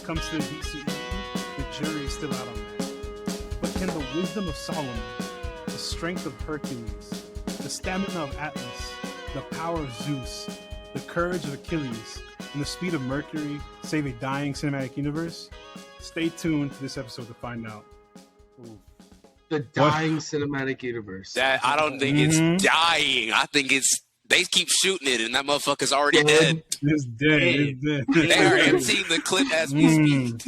comes to the DCU, the jury is still out on that. But can the wisdom of Solomon, the strength of Hercules, the stamina of Atlas, the power of Zeus, the courage of Achilles, and the speed of Mercury save a dying cinematic universe? Stay tuned to this episode to find out. The dying cinematic universe. That I don't think it's dying. I think it's they keep shooting it, and that motherfucker's already dead. It's dead. It's dead. They are emptying the clip as we speak.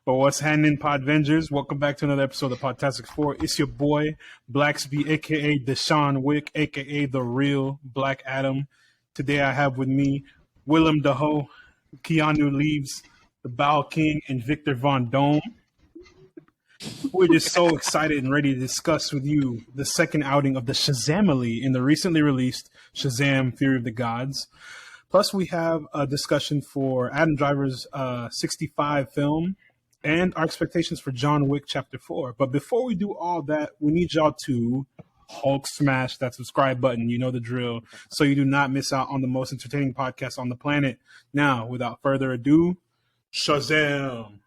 But what's happening, Podvengers? Welcome back to another episode of Podtastic 4. It's your boy, Blacksby, a.k.a. Deshaun Wick, a.k.a. The Real Black Adam. Today I have with me Willem Daho, Keanu Leaves, the Bow King, and Victor Von Dome. We're just so excited and ready to discuss with you the second outing of the Shazamily in the recently released Shazam! Fury of the Gods. Plus, we have a discussion for Adam Driver's 65 film and our expectations for John Wick Chapter 4. But before we do all that, we need y'all to Hulk smash that subscribe button. You know the drill. So you do not miss out on the most entertaining podcast on the planet. Now, without further ado, Shazam!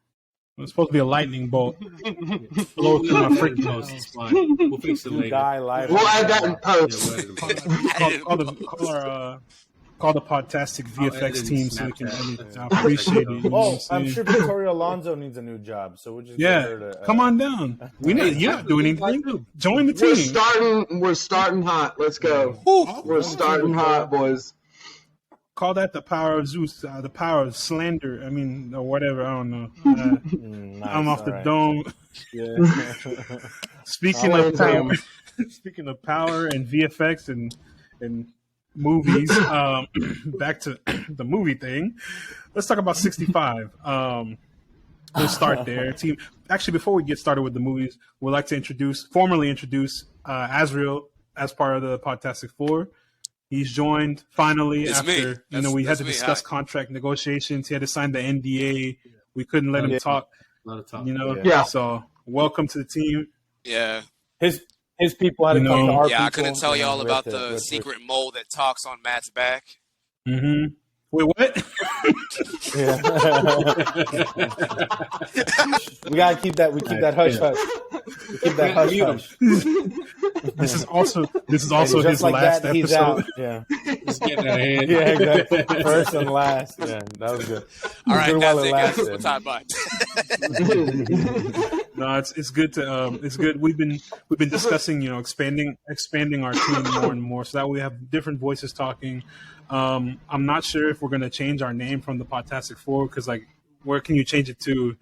It's supposed to be a lightning bolt. Blow through my freaking nose. It's fine. We'll fix it later. We'll add that in post. Call the Podtastic VFX team so we can edit it. I appreciate it. You know I'm sure Victoria Alonso needs a new job, so we'll just get her to, come on down. We need you're not doing anything. Join the team. We're starting hot. Let's go. We're starting hot, boys. Call that the power of Zeus, the power of slander. I mean, or whatever. I don't know. nice, I'm off the right. dome. Yeah. Speaking of power and VFX and movies, back to the movie thing. Let's talk about 65. We'll start there. Team. Actually, before we get started with the movies, we'd like to formally introduce Azrael as part of the Podtastic 4. He's joined finally after we had to discuss contract negotiations. He had to sign the NDA. We couldn't let him talk. So welcome to the team. Yeah. His people had to come to our people. Yeah, I couldn't tell y'all about the secret mole that talks on Matt's back. Mm-hmm. Wait, what? We gotta keep that. We keep that hush hush. We keep that hush hush. This is also his like last that, he's episode. Out. Yeah, just getting that hand. Yeah, exactly. First and last. Yeah, that was good. All right, that's it, guys. Lasted. What's time by? No, it's good to it's good. We've been discussing expanding our team more and more so that we have different voices talking. I'm not sure if we're gonna change our name from the Podtastic 4 because where can you change it to?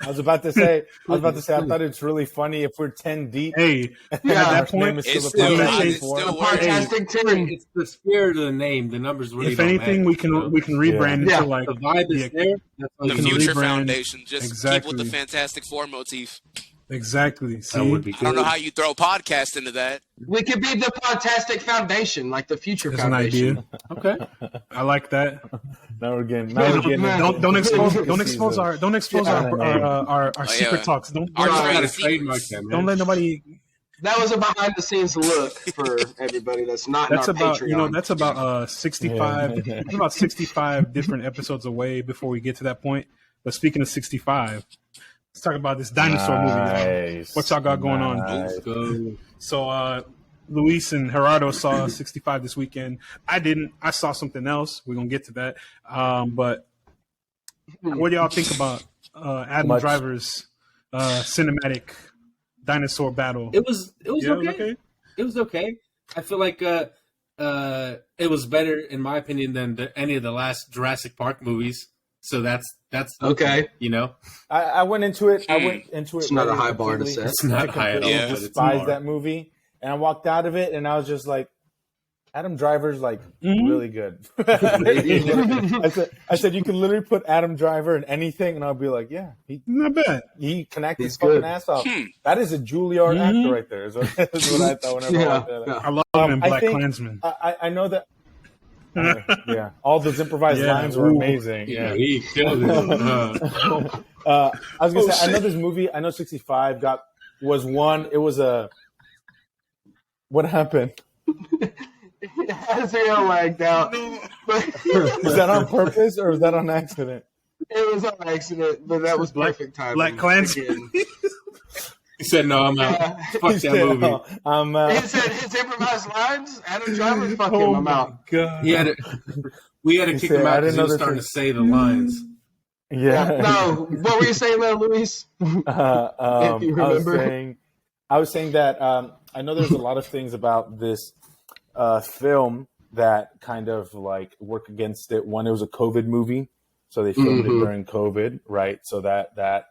I was about to say. I thought it's really funny if we're 10 deep. Hey, at that point, it's still Podtastic 10. It's the spirit of the name. The numbers really. If anything, we can rebrand into the vibe is there. The Future Foundation. Just keep with the Fantastic Four motif. Exactly. See? That would be I don't know how you throw podcast into that. We could be the Podtastic Foundation, like the Future That's Foundation. an idea. Okay, I like that. Now we're getting. Don't expose our secret talks. Don't let nobody. That was a behind the scenes look for everybody that's not. That's in our about Patreon. That's about 65. That's about 65 different episodes away before we get to that point. But speaking of 65. Let's talk about this dinosaur movie. What y'all got going on? So, Luis and Gerardo saw 65 this weekend. I didn't. I saw something else. We're going to get to that. But what do y'all think about Adam Driver's cinematic dinosaur battle? It was okay. It was okay. I feel like it was better, in my opinion, than any of the last Jurassic Park movies. So that's okay. I went into it. It's not a high bar to set. It's not high at all. I despised that movie, and I walked out of it, and I was just like, Adam Driver's really good. I said you can literally put Adam Driver in anything, and I'll be like, yeah, not bad. He connected his fucking ass off. That is a Juilliard actor right there. Is what I thought whenever I walked out. I love him in Black Klansman. I know that. All those improvised lines were amazing. Yeah, he killed it. I was gonna say, I know this movie. I know 65 was one. It was a. What happened? It has real lagged out. But Is that on purpose or is that on accident? it was on accident, but that was perfect timing. Black Klansman. Again. He said, "No, I'm out. Yeah. Fuck He that said, movie." "Oh, I'm He said his improvised lines. Adam Driver, fuck him. Oh I'm my out. god! We had to He kick said, him "I out because didn't he know was this starting was- to say the lines. Yeah. No, what were you saying there, Luis? If you remember. I was saying that I know there's a lot of things about this film that kind of like work against it. One, it was a COVID movie, so they filmed it during COVID, right? So that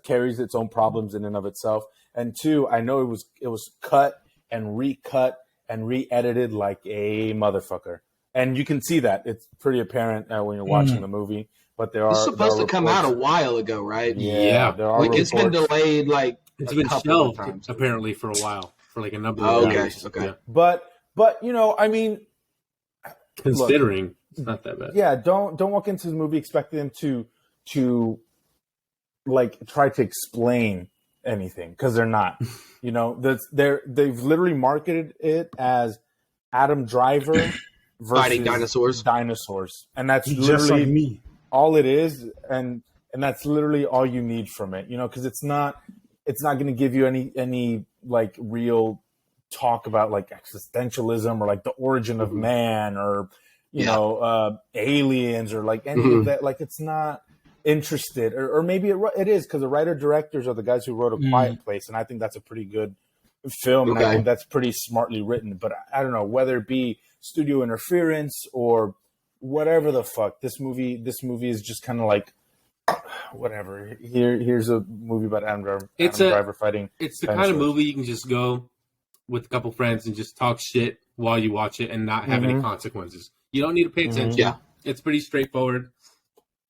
carries its own problems in and of itself. And two, I know it was cut and recut and re-edited like a motherfucker, and you can see that. It's pretty apparent when you're watching the movie. But there are It's supposed there to are come out a reports- while ago, right? Yeah. there are Like it's been reports. delayed like It's a been couple of shelved times. apparently for a while, for like a number Oh, of okay, years. okay. Yeah. But you know, I mean, Considering it's not that bad. yeah, don't walk into the movie expecting them to like try to explain anything because they're not. You know, they've literally marketed it as Adam Driver versus Fighting dinosaurs. dinosaurs, and that's Just literally like me. all it is, and that's literally all you need from it. You know, because it's not going to give you any like real talk about like existentialism or like the origin of man or you know aliens or like any of that. Like it's not interested, or maybe it is because the writer directors are the guys who wrote A Quiet Place, and I think that's a pretty good film, and I think that's pretty smartly written. But I don't know whether it be studio interference or whatever the fuck. This movie is just kind of like whatever. Here's a movie about Adam Driver fighting. It's the kind of movie you can just go with a couple friends and just talk shit while you watch it and not have any consequences. You don't need to pay attention. Yeah. It's pretty straightforward.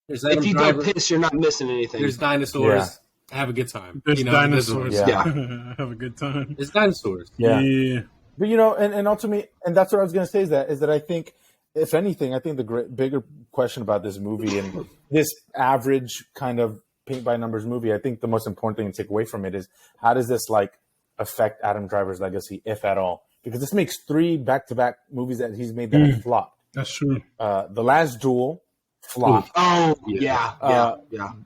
There's If Adam you Driver, go piss, you're not missing anything. there's dinosaurs. Have a good time. There's You know, dinosaurs. Yeah. Have a good time. There's dinosaurs. Yeah. But you know, and ultimately, and that's what I was going to say is that I think, if anything, I think the bigger question about this movie and this average kind of paint by numbers movie, I think the most important thing to take away from it is how does this like affect Adam Driver's legacy, if at all? Because this makes 3 back-to-back movies that he's made that have flopped. That's true. The Last Duel flopped. Oh, yeah.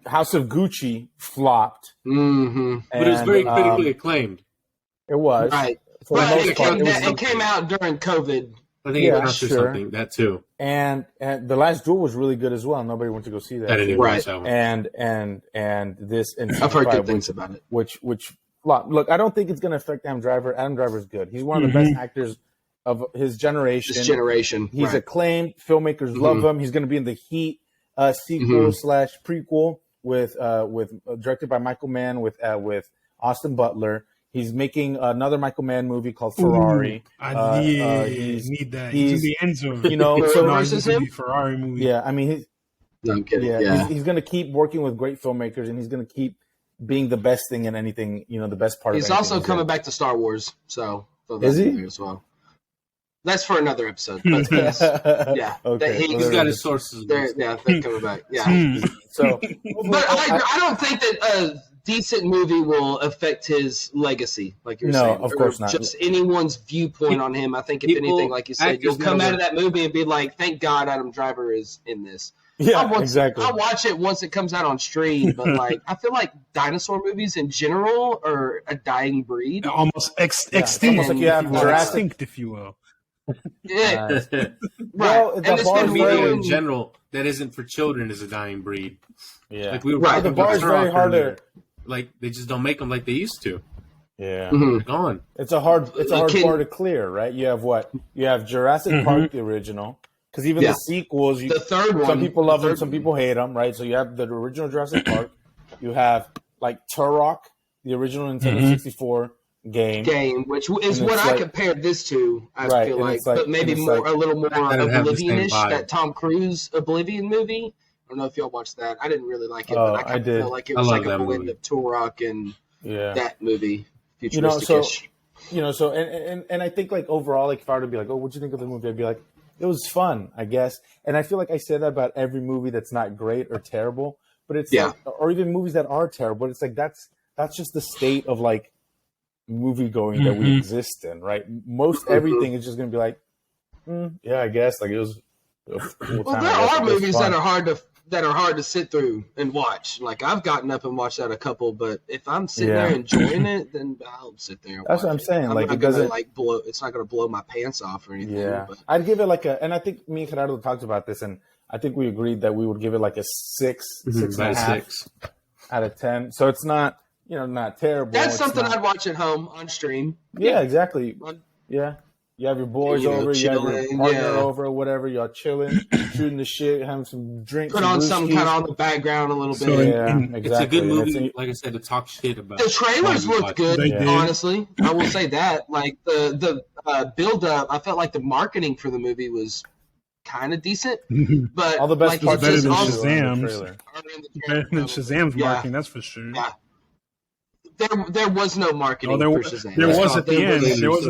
House of Gucci flopped. Mm-hmm. But it was very critically acclaimed. It was. Right. For the But most part, it came out during COVID. I think it counts or something. That too. And The Last Duel was really good as well. Nobody went to go see that. That didn't even Right. sound- And this I've heard good things about it. Which look, I don't think it's going to affect Adam Driver. Adam Driver's good. He's one of the best actors of his generation. This generation. He's acclaimed. Filmmakers love him. He's going to be in the Heat sequel / prequel with directed by Michael Mann with Austin Butler. He's making another Michael Mann movie called Ferrari. He's need that. He's the Enzo. You know, so so versus him? Ferrari movie. yeah. I mean, No, I'm kidding. yeah, Yeah. he's going to keep working with great filmmakers, and he's going to keep being the best thing in anything. You know, the best part. He's of anything also he's coming in. back to Star Wars, so Is he? as well. That's for another episode. But yes, yeah, Okay. He's got his sources. they're coming back. Yeah, So, but I don't think that a decent movie will affect his legacy, like you're saying. of course or not. Just anyone's viewpoint on him. I think if People- anything, like you said, actors you'll come never- out of that movie and be like, "Thank God Adam Driver is in this." yeah, exactly. I'll watch it once it comes out on stream, but like I feel like dinosaur movies in general are a dying breed. Almost extinct. almost like you have if will. Jurassic- Extinct, if you will. Yeah, right. Well, And the it's bar been is Media very- ruined. in general that isn't for children is a dying breed. Yeah, Like we were Right. talking the bar about is very Turok hard earlier. to. Like they just don't make them like they used to. Yeah, Mhm. They're gone. it's a hard Can- bar to clear, right? You have what? You have Jurassic Park, the original, because even Yeah. the sequels, The third one. some people love the them, third some one. people hate them, right? So you have the original Jurassic Park, you have like Turok, the original Nintendo 64 game. Which is And what it's I like- compared this to. I Right, feel and like, it's like- but maybe and it's more like- a little more Doesn't have the same Oblivion-ish. vibe. That Tom Cruise Oblivion movie. I don't know if y'all watched that. I didn't really like it, Oh, but I I kind of did. felt like it I was love like a that blend movie. of Turok and Yeah, that movie. You know, so- Futuristic-ish. so and I think like overall, like if I were to be like, oh, what'd you think of the movie? I'd be like, it was fun, I guess. And I feel like I say that about every movie that's not great or terrible, but it's Yeah. like, or even movies that are terrible. It's like that's just the state of like movie going that we exist in, right? Most everything is just gonna be like, Yeah, I guess like it was. Well, there are movies that are hard to sit through and watch. Like I've gotten up and watched that a couple, but if I'm sitting there enjoying it, then I'll sit there. And That's watch what I'm saying. I'm like not it gonna doesn't like blow. It's not gonna blow my pants off or anything. Yeah, but I'd give it like a, and I think me and Gerardo talked about this, and I think we agreed that we would give it like a 6 and a half out of 10. So it's not, not terrible. that's It's something not- I'd watch at home on stream. Yeah, exactly. On- Yeah, you have your boys You know, over, you have your chilling, partner yeah. over, whatever. Y'all chilling, shooting the shit, having some drinks. Put on some kind of on the background a little So, bit. Yeah, and exactly. It's a good And movie, like I said, to talk shit about. The trailers Why we looked watch good, They did. honestly. I will say that. Like the build up, I felt like the marketing for the movie was kind of decent, but all the best like, parts it's better just than also- Shazam's. are in the trailer. are in the Better than trailer. Shazam's marketing, that's for sure. Yeah. There was no marketing Oh, there for was Shazam. there was at the There end. was, There was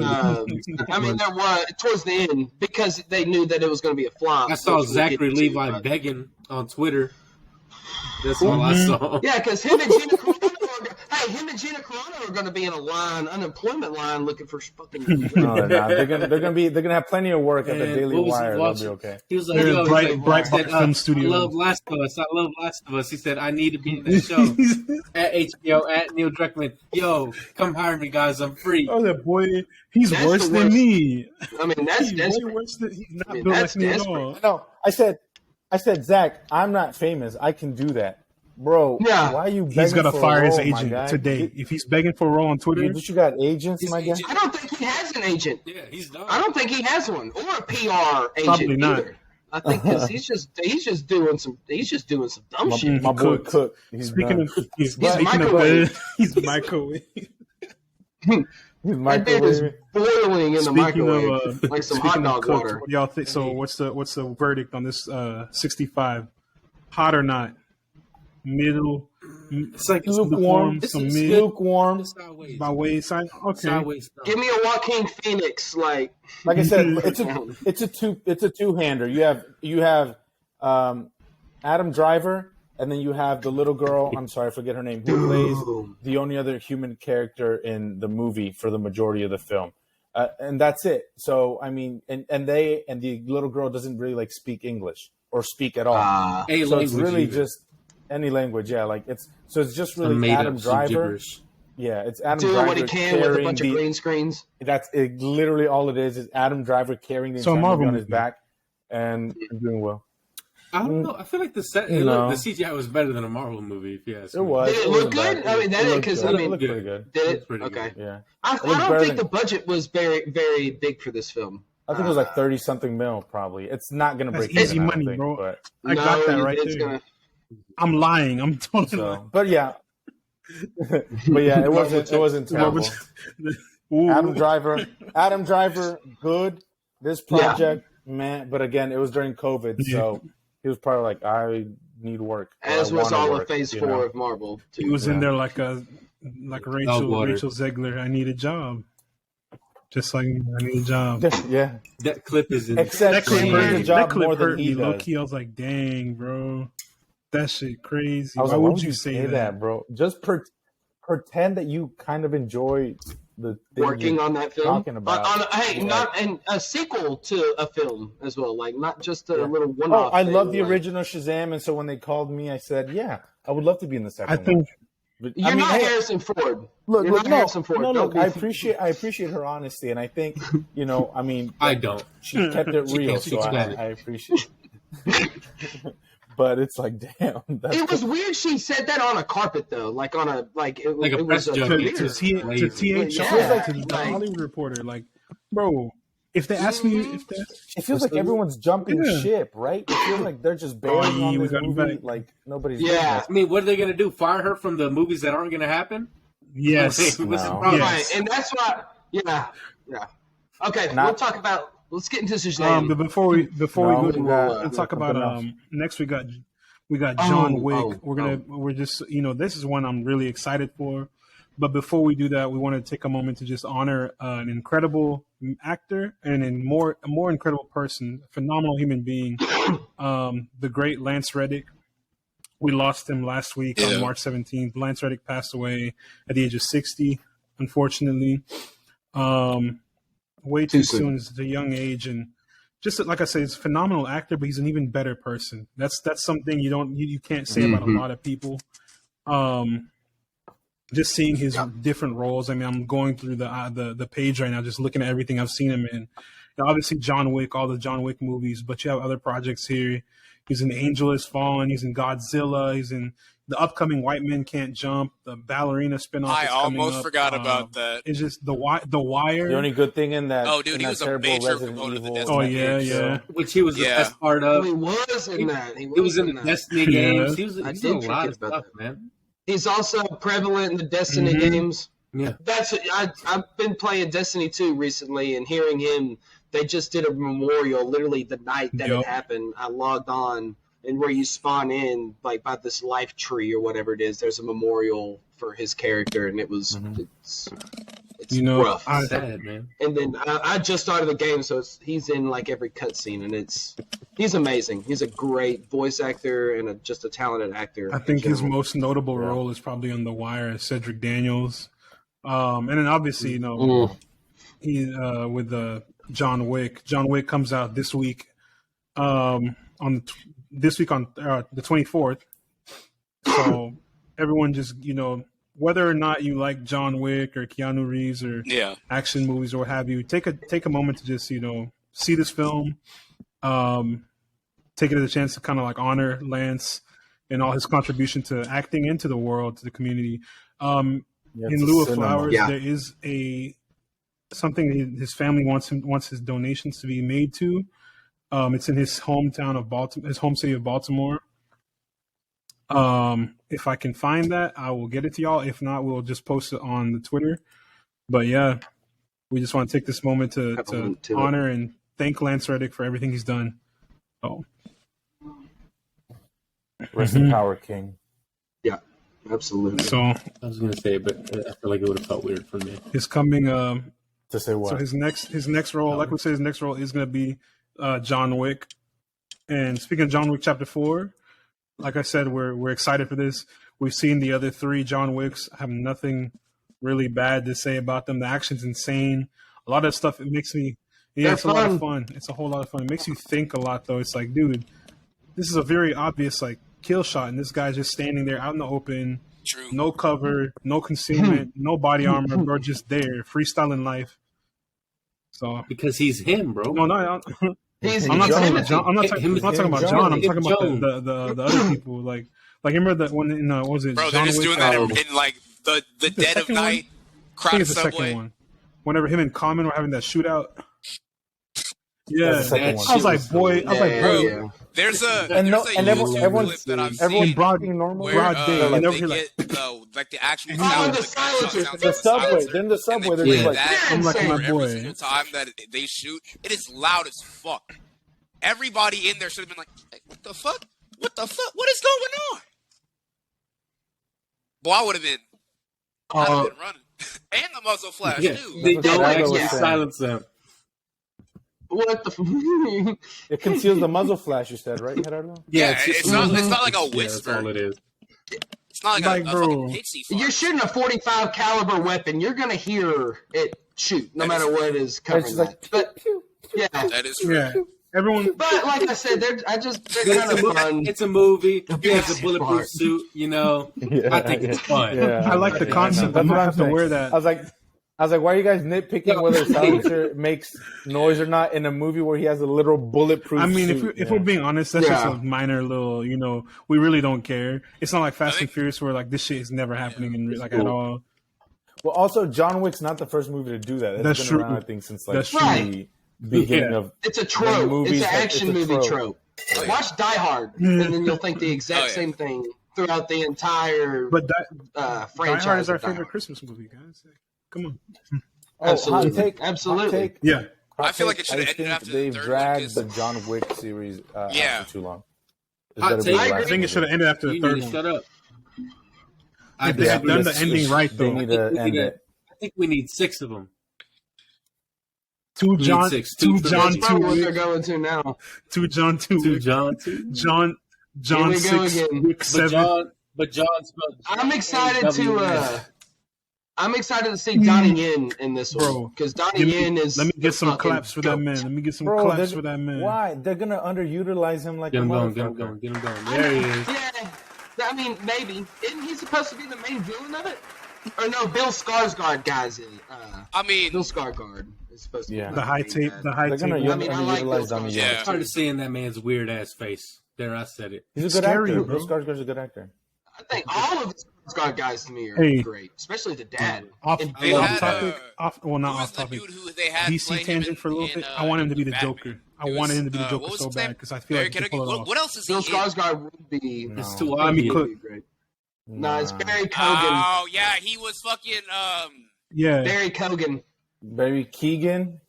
I mean, there was towards the end because they knew that it was going to be a flop. I saw which we'll Zachary get to, Levi but- begging on Twitter. That's all I saw. Yeah, because him and Gina Carano are going to be in a unemployment line, looking for fucking. No, they're not. They're gonna have plenty of work at the And Daily what was he Wire. They'll watching? be okay. He was like, They're yo, Bright- he's like, Bright he said, Film Studios. I love Last of Us. I love Last of Us. He said, I need to be in that show at HBO, at Neil Druckmann. Yo, come hire me, guys. I'm free. Oh, that boy, he's That's worse the than worst. me. I mean, that's He's way desperate. worse than he's not I mean, built that's like me at desperate. all. No, I said, Zach, I'm not famous. I can do that, bro. Yeah. Why are you? He's begging gonna for a fire his role, my agent guy? today. If he's begging for a role on Twitter, But you got agents, my guy. I don't think he has an agent. Yeah, he's done. I don't think he has one or a PR agent Probably not. either. I think because he's just doing some dumb shit. My boy Cook. Cook. He's speaking done. of he's He's speaking microwave. of he's microwave. He's That beer is microwave. boiling in the Speaking microwave of like some speaking hot of dog cooked, water. what do y'all think? So what's the verdict on this 65? Hot or not? Middle. It's like Lukewarm. This Some is mid. Lukewarm. It's sideways. By wayside. Okay. Sideways stuff. Give me a Joaquin Phoenix, like Like I said, it's a two-hander. You have Adam Driver, and then you have the little girl. I'm sorry, I forget her name. Who plays the only other human character in the movie for the majority of the film, and that's it. So I mean, and the little girl doesn't really like speak English or speak at all. A So it's language really even. just any language. Yeah, like it's just Some really made Adam up, some Driver. gibberish. Yeah, it's Adam doing Driver what he can with a carrying bunch of green screens. That's literally all it is Adam Driver carrying the So a entire movie Marvel on his movie. back and doing well. I don't know. I feel like the No. CGI was better than a Marvel movie, if you ask It me. was. Did it was look good? bad. I mean, that It is looked 'cause, good. I mean- it looked pretty good. Did It's it? pretty Okay. good. Yeah, I looked don't better think than- the budget was very, very big for this film. I think it was like 30-something mil. Probably it's not going to That's break even, easy I don't money, think, bro. But I got that No, right it's there. gonna. I'm lying. I'm totally lying. so, but yeah, but yeah, it wasn't terrible. Ooh. Adam Driver, good. This project, man. But again, it was during COVID, so he was probably like, I need work. or As I was wanna all work, of Phase you 4 know? of Marvel. He was in Yeah. there like Rachel water. Zegler. I need a job. Just like I need a job. Yeah, That clip is in. except That she clip needs hurt a me. job That clip more than hurt me. he Low does. key, I was like, "Dang, bro, that shit crazy." I was Why like, would you say that? bro? Just pretend that you kind of enjoy the thing Working you're on that film. talking about. Hey, Yeah. not and a sequel to a film as well. Like not just a Yeah. little Oh, one-off. I thing, love the like- original Shazam, and so when they called me, I said, "Yeah, I would love to be in the second I one." think But, You're not hey, Harrison Ford. look, You're not no, Harrison Ford. no, Don't look, be- I appreciate her honesty, and I think I mean, I don't. she kept it She real, can't so speak I Spanish. appreciate. But it's like, damn, that's It was weird. She said that on a carpet though, like on a like it, Like a it press was junket. weird. to THR, Yeah. to the Like- Hollywood Reporter, like, bro, if they ask me, if they, it feels like everyone's jumping Yeah. ship, right? It feels like they're just bailing yeah, on we this got him movie, back. like nobody's. Yeah. business. I mean, what are they going to do? Fire her from the movies that aren't going to happen? yes, What's the No. problem? Yes. Right, and that's why. Yeah. Okay, Not- we'll talk about. Let's get into Shazam. but before we No, go, we got- let's talk about something else. next we got John Wick. oh, We're just this is one I'm really excited for. But before we do that, we want to take a moment to just honor an incredible actor and a more incredible person, phenomenal human being, the great Lance Reddick. We lost him last week on March 17th. Lance Reddick passed away at the age of 60, unfortunately. Way too soon. It's a young age, and just like I say, he's a phenomenal actor, but he's an even better person. That's something you can't say about a lot of people. Just seeing his different roles. I mean, I'm going through the page right now, just looking at everything I've seen him in. Now, obviously, John Wick, all the John Wick movies, but you have other projects here. He's in Angel Has Fallen. He's in Godzilla. He's in the upcoming White Men Can't Jump, the Ballerina spinoff. I almost forgot about that. It's just the Wire. The only good thing in that. Oh, dude, he was a major component of the Destiny yeah. Which he was the best part of. He was in that. He was in the Destiny games. He was in a lot of stuff, man. He's also prevalent in the Destiny games. Yeah, I've been playing Destiny 2 recently, and hearing him. They just did a memorial literally the night that it happened. I logged on, and where you spawn in, like by this life tree or whatever it is, there's a memorial for his character, and it was it's rough. Sad, man. And then I just started the game, so he's in like every cutscene, and he's amazing. He's a great voice actor and just a talented actor. I think his most notable role is probably on The Wire as Cedric Daniels, and then obviously he with the John Wick. John Wick comes out this week, on the 24th. So everyone just whether or not you like John Wick or Keanu Reeves or action movies or what have you, take a moment to just see this film. Take it as a chance to kind of like honor Lance and all his contribution to acting into the world, to the community. In lieu of flowers, there is something his family wants his donations to be made to. It's in his hometown of Baltimore, his home city of Baltimore. If I can find that, I will get it to y'all. If not, we'll just post it on the Twitter. But yeah, we just want to take this moment to honor and thank Lance Reddick for everything he's done. Oh, rest in power, King. Yeah, absolutely. So I was gonna say, but I feel like it would have felt weird for me. His coming. To say what? So his next role, like we said, his next role is going to be John Wick. And speaking of John Wick Chapter 4, like I said, we're excited for this. We've seen the other 3 John Wicks. I have nothing really bad to say about them. The action's insane. A lot of stuff, it makes me, it's a lot of fun. It's a whole lot of fun. It makes you think a lot, though. It's like, dude, this is a very obvious like kill shot, and this guy's just standing there out in the open. True. No cover, no concealment, no body armor, bro, just there, freestyling life. So because he's him, bro. No, I'm not talking about John. I'm not talking about John. I'm talking about the other people. Like remember that one in what was it? Bro, John they're just Wick, doing that in like the dead of night. I think it's the second one. Whenever him and Common were having that shootout. Yeah, I was like, boy. There's everyone's broad day. They get like the actual sound the subway. Then the subway. They're just like, I'm like my boy. Every single time that they shoot, it is loud as fuck. Everybody in there should have been like, hey, what the fuck? What the fuck? What is going on? Boy, I would have been. I'd have been running. And the muzzle flash too. They don't actually silence them. What the? It conceals the muzzle flash. You said, right, Gerardo? Yeah, it's not like a whisper. That's all it is. It's not like a fucking pixie flash. You're shooting a 45 caliber weapon. You're gonna hear it shoot, no matter what is covering that. But yeah, that is true. Yeah. Everyone, but like I said, they're kind of fun. It's a movie. He has a bulletproof suit. I think it's fun. Yeah. I like the concept. I might have to wear that. I was like, why are you guys nitpicking whether a silencer makes noise or not in a movie where he has a literal bulletproof suit? I mean, if we're being honest, that's just a minor little, we really don't care. It's not like Fast and Furious where like this shit is never happening in like at all. Well, also, John Wick's not the first movie to do that. That's been true. Around, I think, since like the beginning of. It's a trope. It's an action movie trope. Oh, yeah. Watch Die Hard, and then you'll think the exact same thing throughout the entire franchise. Die Hard is our favorite Christmas movie, guys. Come on. Absolutely. Absolutely. Yeah. I feel like it should have ended after the third one. They've dragged the John Wick series out for too long. I think it should have ended after the third one. Shut up. If they had done the ending right, though. They need to end it. I think we need 6 of them. 2 John, 2 John, 2 what they're going to now. 2 John, 2 John, John 6, Wick 7. But John spelled. I'm excited to. I'm excited to see Donnie Yen in this one Bro, because Donnie Yen is. Let me get some fucking claps for that goat. man. Let me get some Bro, claps for that man. Why? They're gonna underutilize him like Get a him going, get him motherfucker. going, get him going. There he is. Yeah, I mean maybe. Isn't he supposed to be the main villain of it? Or no, Bill Skarsgård guy's in. I mean, Bill Skarsgård is supposed to be The high tape. The high They're gonna tape. I mean, I like underutilize Bill Donnie Skarsgård. Yen. Yeah. Started seeing that man's weird ass face. There, I said it. He's a good Scary, actor. bro. Bill Skarsgård's a good actor. I think all of the Skarsgård guys to me are Hey. great, especially the dad. Off, And They off had, topic. who Not was off the topic. dude who they had DC playing tangent him for a little in, bit. I want him to be the Batman? Joker. I It wanted was, him to be the Joker what was so his bad name? because I feel Barry like he can Keoghan. pull it off. What else is he Bill in? Skarsgård would be. No. It's too He obvious. could. Would be great. No, it's Barry Kogan. Oh yeah, he was fucking Yeah. Barry Kogan. Barry Keoghan,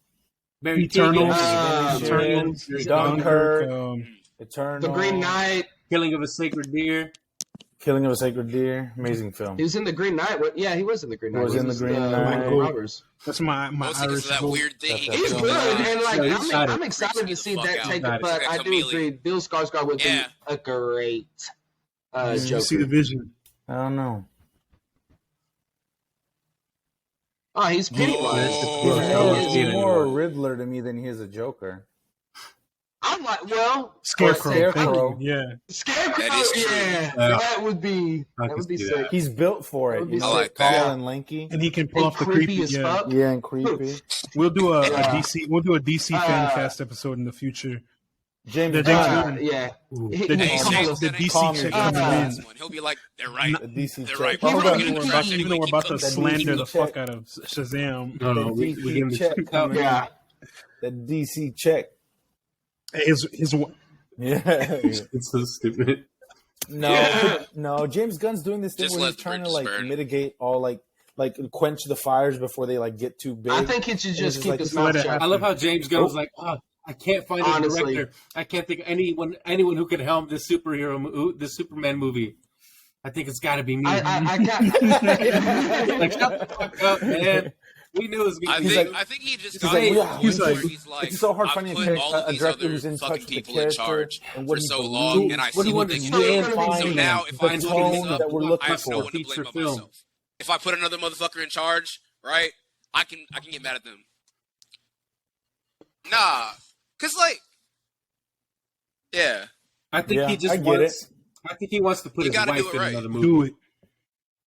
Barry Eternals. Keoghan, Eternals. Dunkirk, Um, Eternal, The Green Knight. Killing of a Sacred Deer. Killing of a Sacred Deer, amazing film. He was in the Green Knight. Yeah, he was in the Green Knight. He was in the Green Knight. Michael Robbers. that's my mostly because Irish of that goat. weird thing. That's He's Yeah. good, and like Yeah, he's got I'm it. excited to see Freaks me that the take. fuck out. But I do Shazamily. agree, Bill Skarsgård would Yeah. be a great You see the Joker. vision. I don't know. Oh, he's Pennywise. Oh. He's Yeah. more a Riddler to me than he is a Joker. I'm like, well, Scarecrow. Scarecrow. Thank you. Yeah. Scarecrow. That is true. Yeah, Yeah. that would be I that can would be see sick. that. He's built for That it. would be You know, I like tall that. and lanky. And he can pull And off the creepy creepy. as Yeah. fuck. Yeah, and creepy. We'll do a Yeah. DC. We'll do a DC fan Uh, cast episode in the future. James The Gunn, Yeah. The He- DC, Hey, call James us- the Gunn, DC call me. check Uh, coming in. He'll be like, they're right. the DC They're check. right. Hold Hold on. on, He- we're about, he- you know, we're about to the slander the DC fuck check. out of Shazam. No, we give him the check. Yeah. The DC check. His Yeah. It's so stupid. No. James Gunn's doing this thing Just where let he's the trying to bridges like burn. mitigate all like quench the fires before they like get too big. I think he should And just it's keep like, his let mouth it shut. happen. I love how James Gunn was like, oh, I can't find a Honestly. director. I can't think of anyone who could helm this this Superman movie. I think it's got to be me. I got. Like, shut the fuck up, man. We knew it was I going to think be. I think he just he's got like, to the yeah, point he's where like- he's like, it's so hard I've finding put all of a these director other who's in touch fucking with the people in character charge and for what he so believes. long, and I What do see you what want they to can do? do. Reinfine So him. now, if the I fuck tone this up, that we're I looking have no for. one to blame Feature but film. myself. If I put another motherfucker in charge, right, I can get mad at them. Nah, cause like, yeah, I think Yeah, he just I get wants. I think he wants to put You his gotta do wife it in right. another movie. do it.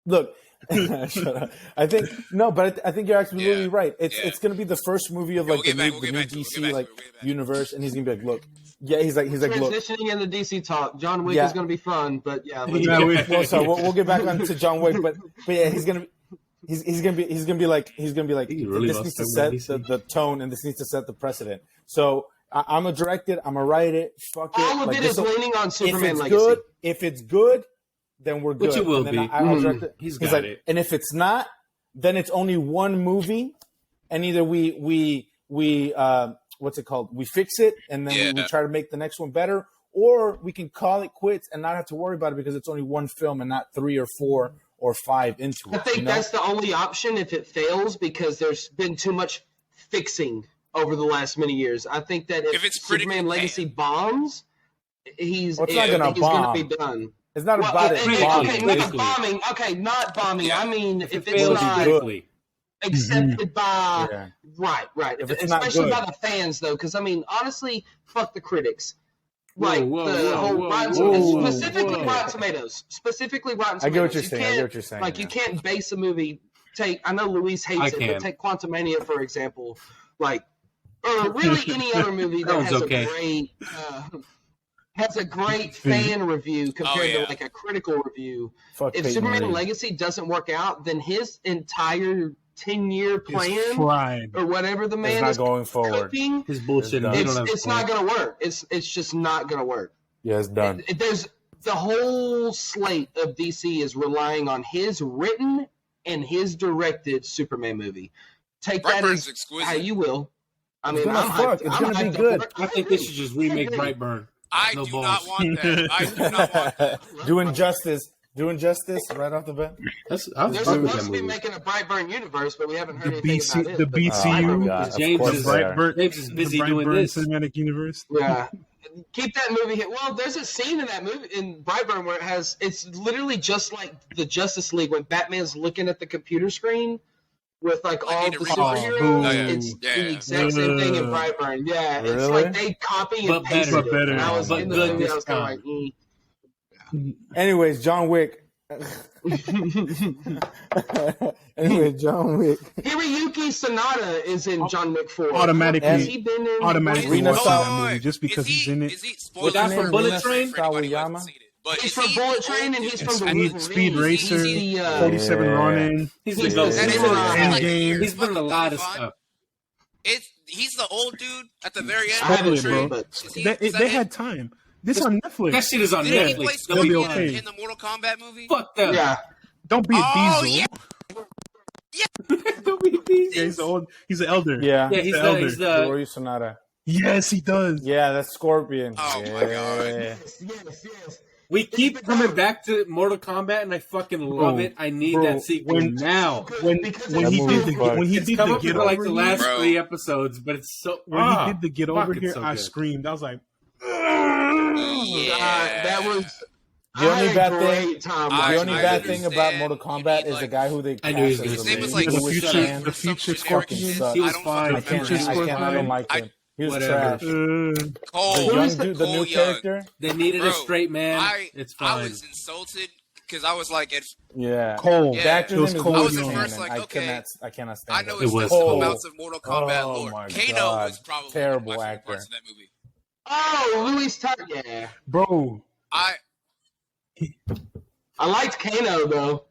Look, shut up. I think no, but I think you're absolutely Yeah. right. It's Yeah. it's going to be the first movie of Yeah, like we'll the get new, back- the we'll new get back to it. DC We'll get like back to it. universe, and he's going to be like, look, yeah, he's like, look, Transitioning in the DC talk. John Wick Yeah. is going to be fun, but yeah. let's Yeah, go. well, so we'll get back onto John Wick, but yeah, he's gonna be like He really this loves needs to that set DC. the tone and this needs to set the precedent. So I'm gonna direct it. I'm gonna write it. Fuck it. All of Like, it this is will- leaning on if Superman it's Legacy. good, then we're good. Which it will And then be. I'll direct it. He's He's got like, it. and if it's not, then it's only one movie, and either we what's it called? We fix it, and then we Yeah. try to make the next one better, or we can call it quits and not have to worry about it because it's only one film and not 3 or 4 or 5 into it. I think you know? that's the only option if it fails because there's been too much fixing over the last many years. I think that if it's critically Superman Legacy bombs, he's Well, it's not gonna he's bomb. going to be done. It's not Well, about it. okay, bombing. okay, not bombing. Okay, not bombing. Yeah. I mean, If if it it's fails not critically. accepted by Yeah. right, If it's not especially good. by the fans though, because I mean, honestly, fuck the critics. Like Whoa, the whoa, whole whoa, Rotten whoa, Tomatoes, specifically whoa. Rotten Tomatoes, specifically Rotten Tomatoes. I get what you're You saying. I can't- get what you're saying. Like you yeah. can't base a movie. I know Luis hates I it, can. but take Quantumania for example. Like, or really any other movie that That one's has okay. a great fan review compared yeah. to like a critical review. Fuck If Peyton Superman Reed. Legacy doesn't work out, then his entire 10-year It's plan fried. or whatever the It's man not is going forward. cooking, His bullshit. It's He it's, don't have it's not going to work. It's just not going to work. Yeah, it's done. There's the whole slate of DC is relying on his written and his directed Superman movie. Take that Brightburn's as exquisite. how you will. I It's mean, gonna I'm fuck. hyped. It's I'm gonna be hyped good. up for it. I think they should just remake Brightburn. I No do balls. not want that. I do not want that. Doing justice right off the bat. I was They're fine with supposed that to be movie. making a Brightburn universe, but we haven't heard The anything BC about it. the But- BCU, Oh my God, of James course is they are. Brightburn, James is busy the doing Brightburn this. Cinematic Universe. Yeah. keep that movie hit. Well, there's a scene in that movie in Brightburn where it's literally just like the Justice League when Batman's looking at the computer screen with like all the superheroes. Oh, yeah. It's the exact same thing in Brightburn. Yeah, it's Really? like they copy and pasted But it. better. And I was But in the good movie, I was this kind of time. like, Anyways, John Wick. Anyway, John Wick. Hiroyuki Sanada is in John Wick 4. Automatically- Has he been in? Automatically Rena watch Sawayama. that movie just because he's in it. Is he? Well, that's Spoiler from Bullet alert Train? for anybody who hasn't Sawayama? seen it. But He's is from he Bullet the Train old and he's dude? from the Wolverine. Speed Racer, He's the, 47 Ronin. He's He's the the GOAT. That is Samurai. Endgame. He's been in a lot of Fun. stuff. He's the old dude at the very end. I haven't of the Totally, seen bro. it, Is he- They, is that they him? had time. This on Netflix. That shit is on Didn't he Netflix. play They'll be Scorpion okay. in the Mortal Kombat movie? Fuck them. Yeah. Don't be a Oh, diesel. yeah. Don't be these. Yeah, he's the old. He's an elder. Yeah. Yeah, he's the the, elder. he's the Hiroyuki Sanada. Yes, he does. Yeah, that's Scorpion. Oh, yeah. my God. Yes. we keep coming back to Mortal Kombat and I fucking love it. I need bro, that sequel when- now. When Because when that he movie did the is fucked. when he It's did come the up get for like over the here, last Bro. 3 episodes, but it's so when he did the get over fuck, here, it's so I good. screamed. I was like, Yeah. That was. The only I had bad a thing- great time I- The only I bad thing about understand. Mortal You Kombat need, is the like- guy who they I knew he was cast gonna as say His name was it. like The Louis future- Chan. the future some generic Scorpion. shit. He was I don't fine. I fucking can't. Future remember. I don't like I- him. He was Whatever. trash. Cole, The young dude, the Cole new Young. character. They needed Bro, a straight man. It's I fine. was insulted because I was like, Yeah. Cole. Yeah. The actor's It was name is Cole I Louis was at Young. first Cannon. like, okay. I cannot I stand know it. it's was just Cole. amounts of Mortal Kombat Oh lore. my Kano God. was probably Terrible one of my favorite actor. parts of that movie. Oh, Louis Tuck. Yeah. Bro, I liked Kano though.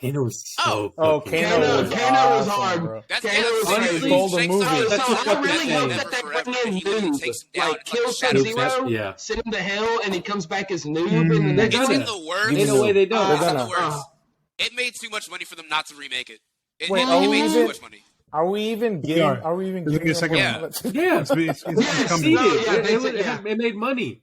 Kano was so Oh, fucking Kano good. was Kano was awesome, hard. bro. That's Kano that's was the thing. honestly He stole the takes movie. out So That's the what I fucking really saying. hope that they forever, bring and in he literally Noob, takes him down like in, kill like, shadow Sub-Zero, puppet. Yeah. send him to hell, and he comes back as Noob in the next It's gonna. in the works. Ain't no way they don't. They're It's in the gonna. works. It made too much money for them not to remake it. It Wait, it are we made too even- much money. Are we even We getting? are. Are we even There's gonna be a getting? second one? Yeah, it's Yes, coming. no, succeeded. yeah, they it, said, it- yeah. it made money.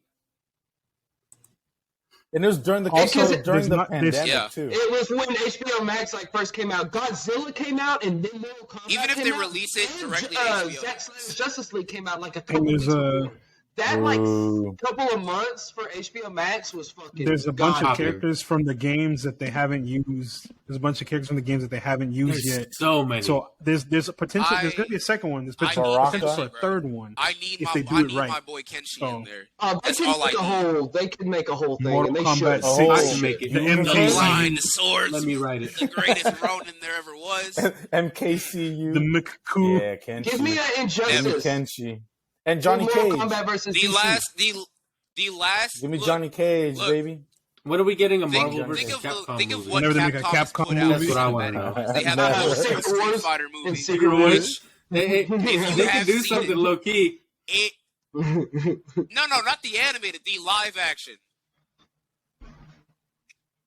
And it was during the Also, during there's the not- there's- pandemic Yeah. too. It was when HBO Max like first came out. Godzilla came out, and then Mortal Kombat Even if came they out, release it and, directly to HBO. Zack Snyder's Justice League came out like a And couple there's weeks before. That like Ooh. couple of months for HBO Max was fucking. There's a bunch of God. characters from the games that they haven't used. There's a bunch of characters from the games that they haven't used There's yet. so many. So there's a potential. There's I- gonna be a second one. There's I potential, need potential for a Kenshi, bro. third one. I need If my they do I it need right. my boy Kenshi So- in there. They That's could all make I a need. whole. They could make a whole thing, Mortal and they should. Kombat Oh. 6. I can make it. The The MKCU. Line, the swords. Let me write it. The greatest Ronin there ever was. MKCU. The McCoo. Yeah, Kenshi. Give me an Injustice. Kenshi. And Johnny Mortal Cage. Kombat versus The DC. last. Give me look, Johnny Cage, look. baby. When are we getting a Think, Marvel versus think of Capcom think of movie? what Whenever they make a Capcom has Capcom put out. movie. That's what I want to know. They have No. a Secret Street Wars Fighter and movie. Secret Wars. Hey, they can do something low key. It no, not the animated, the live action.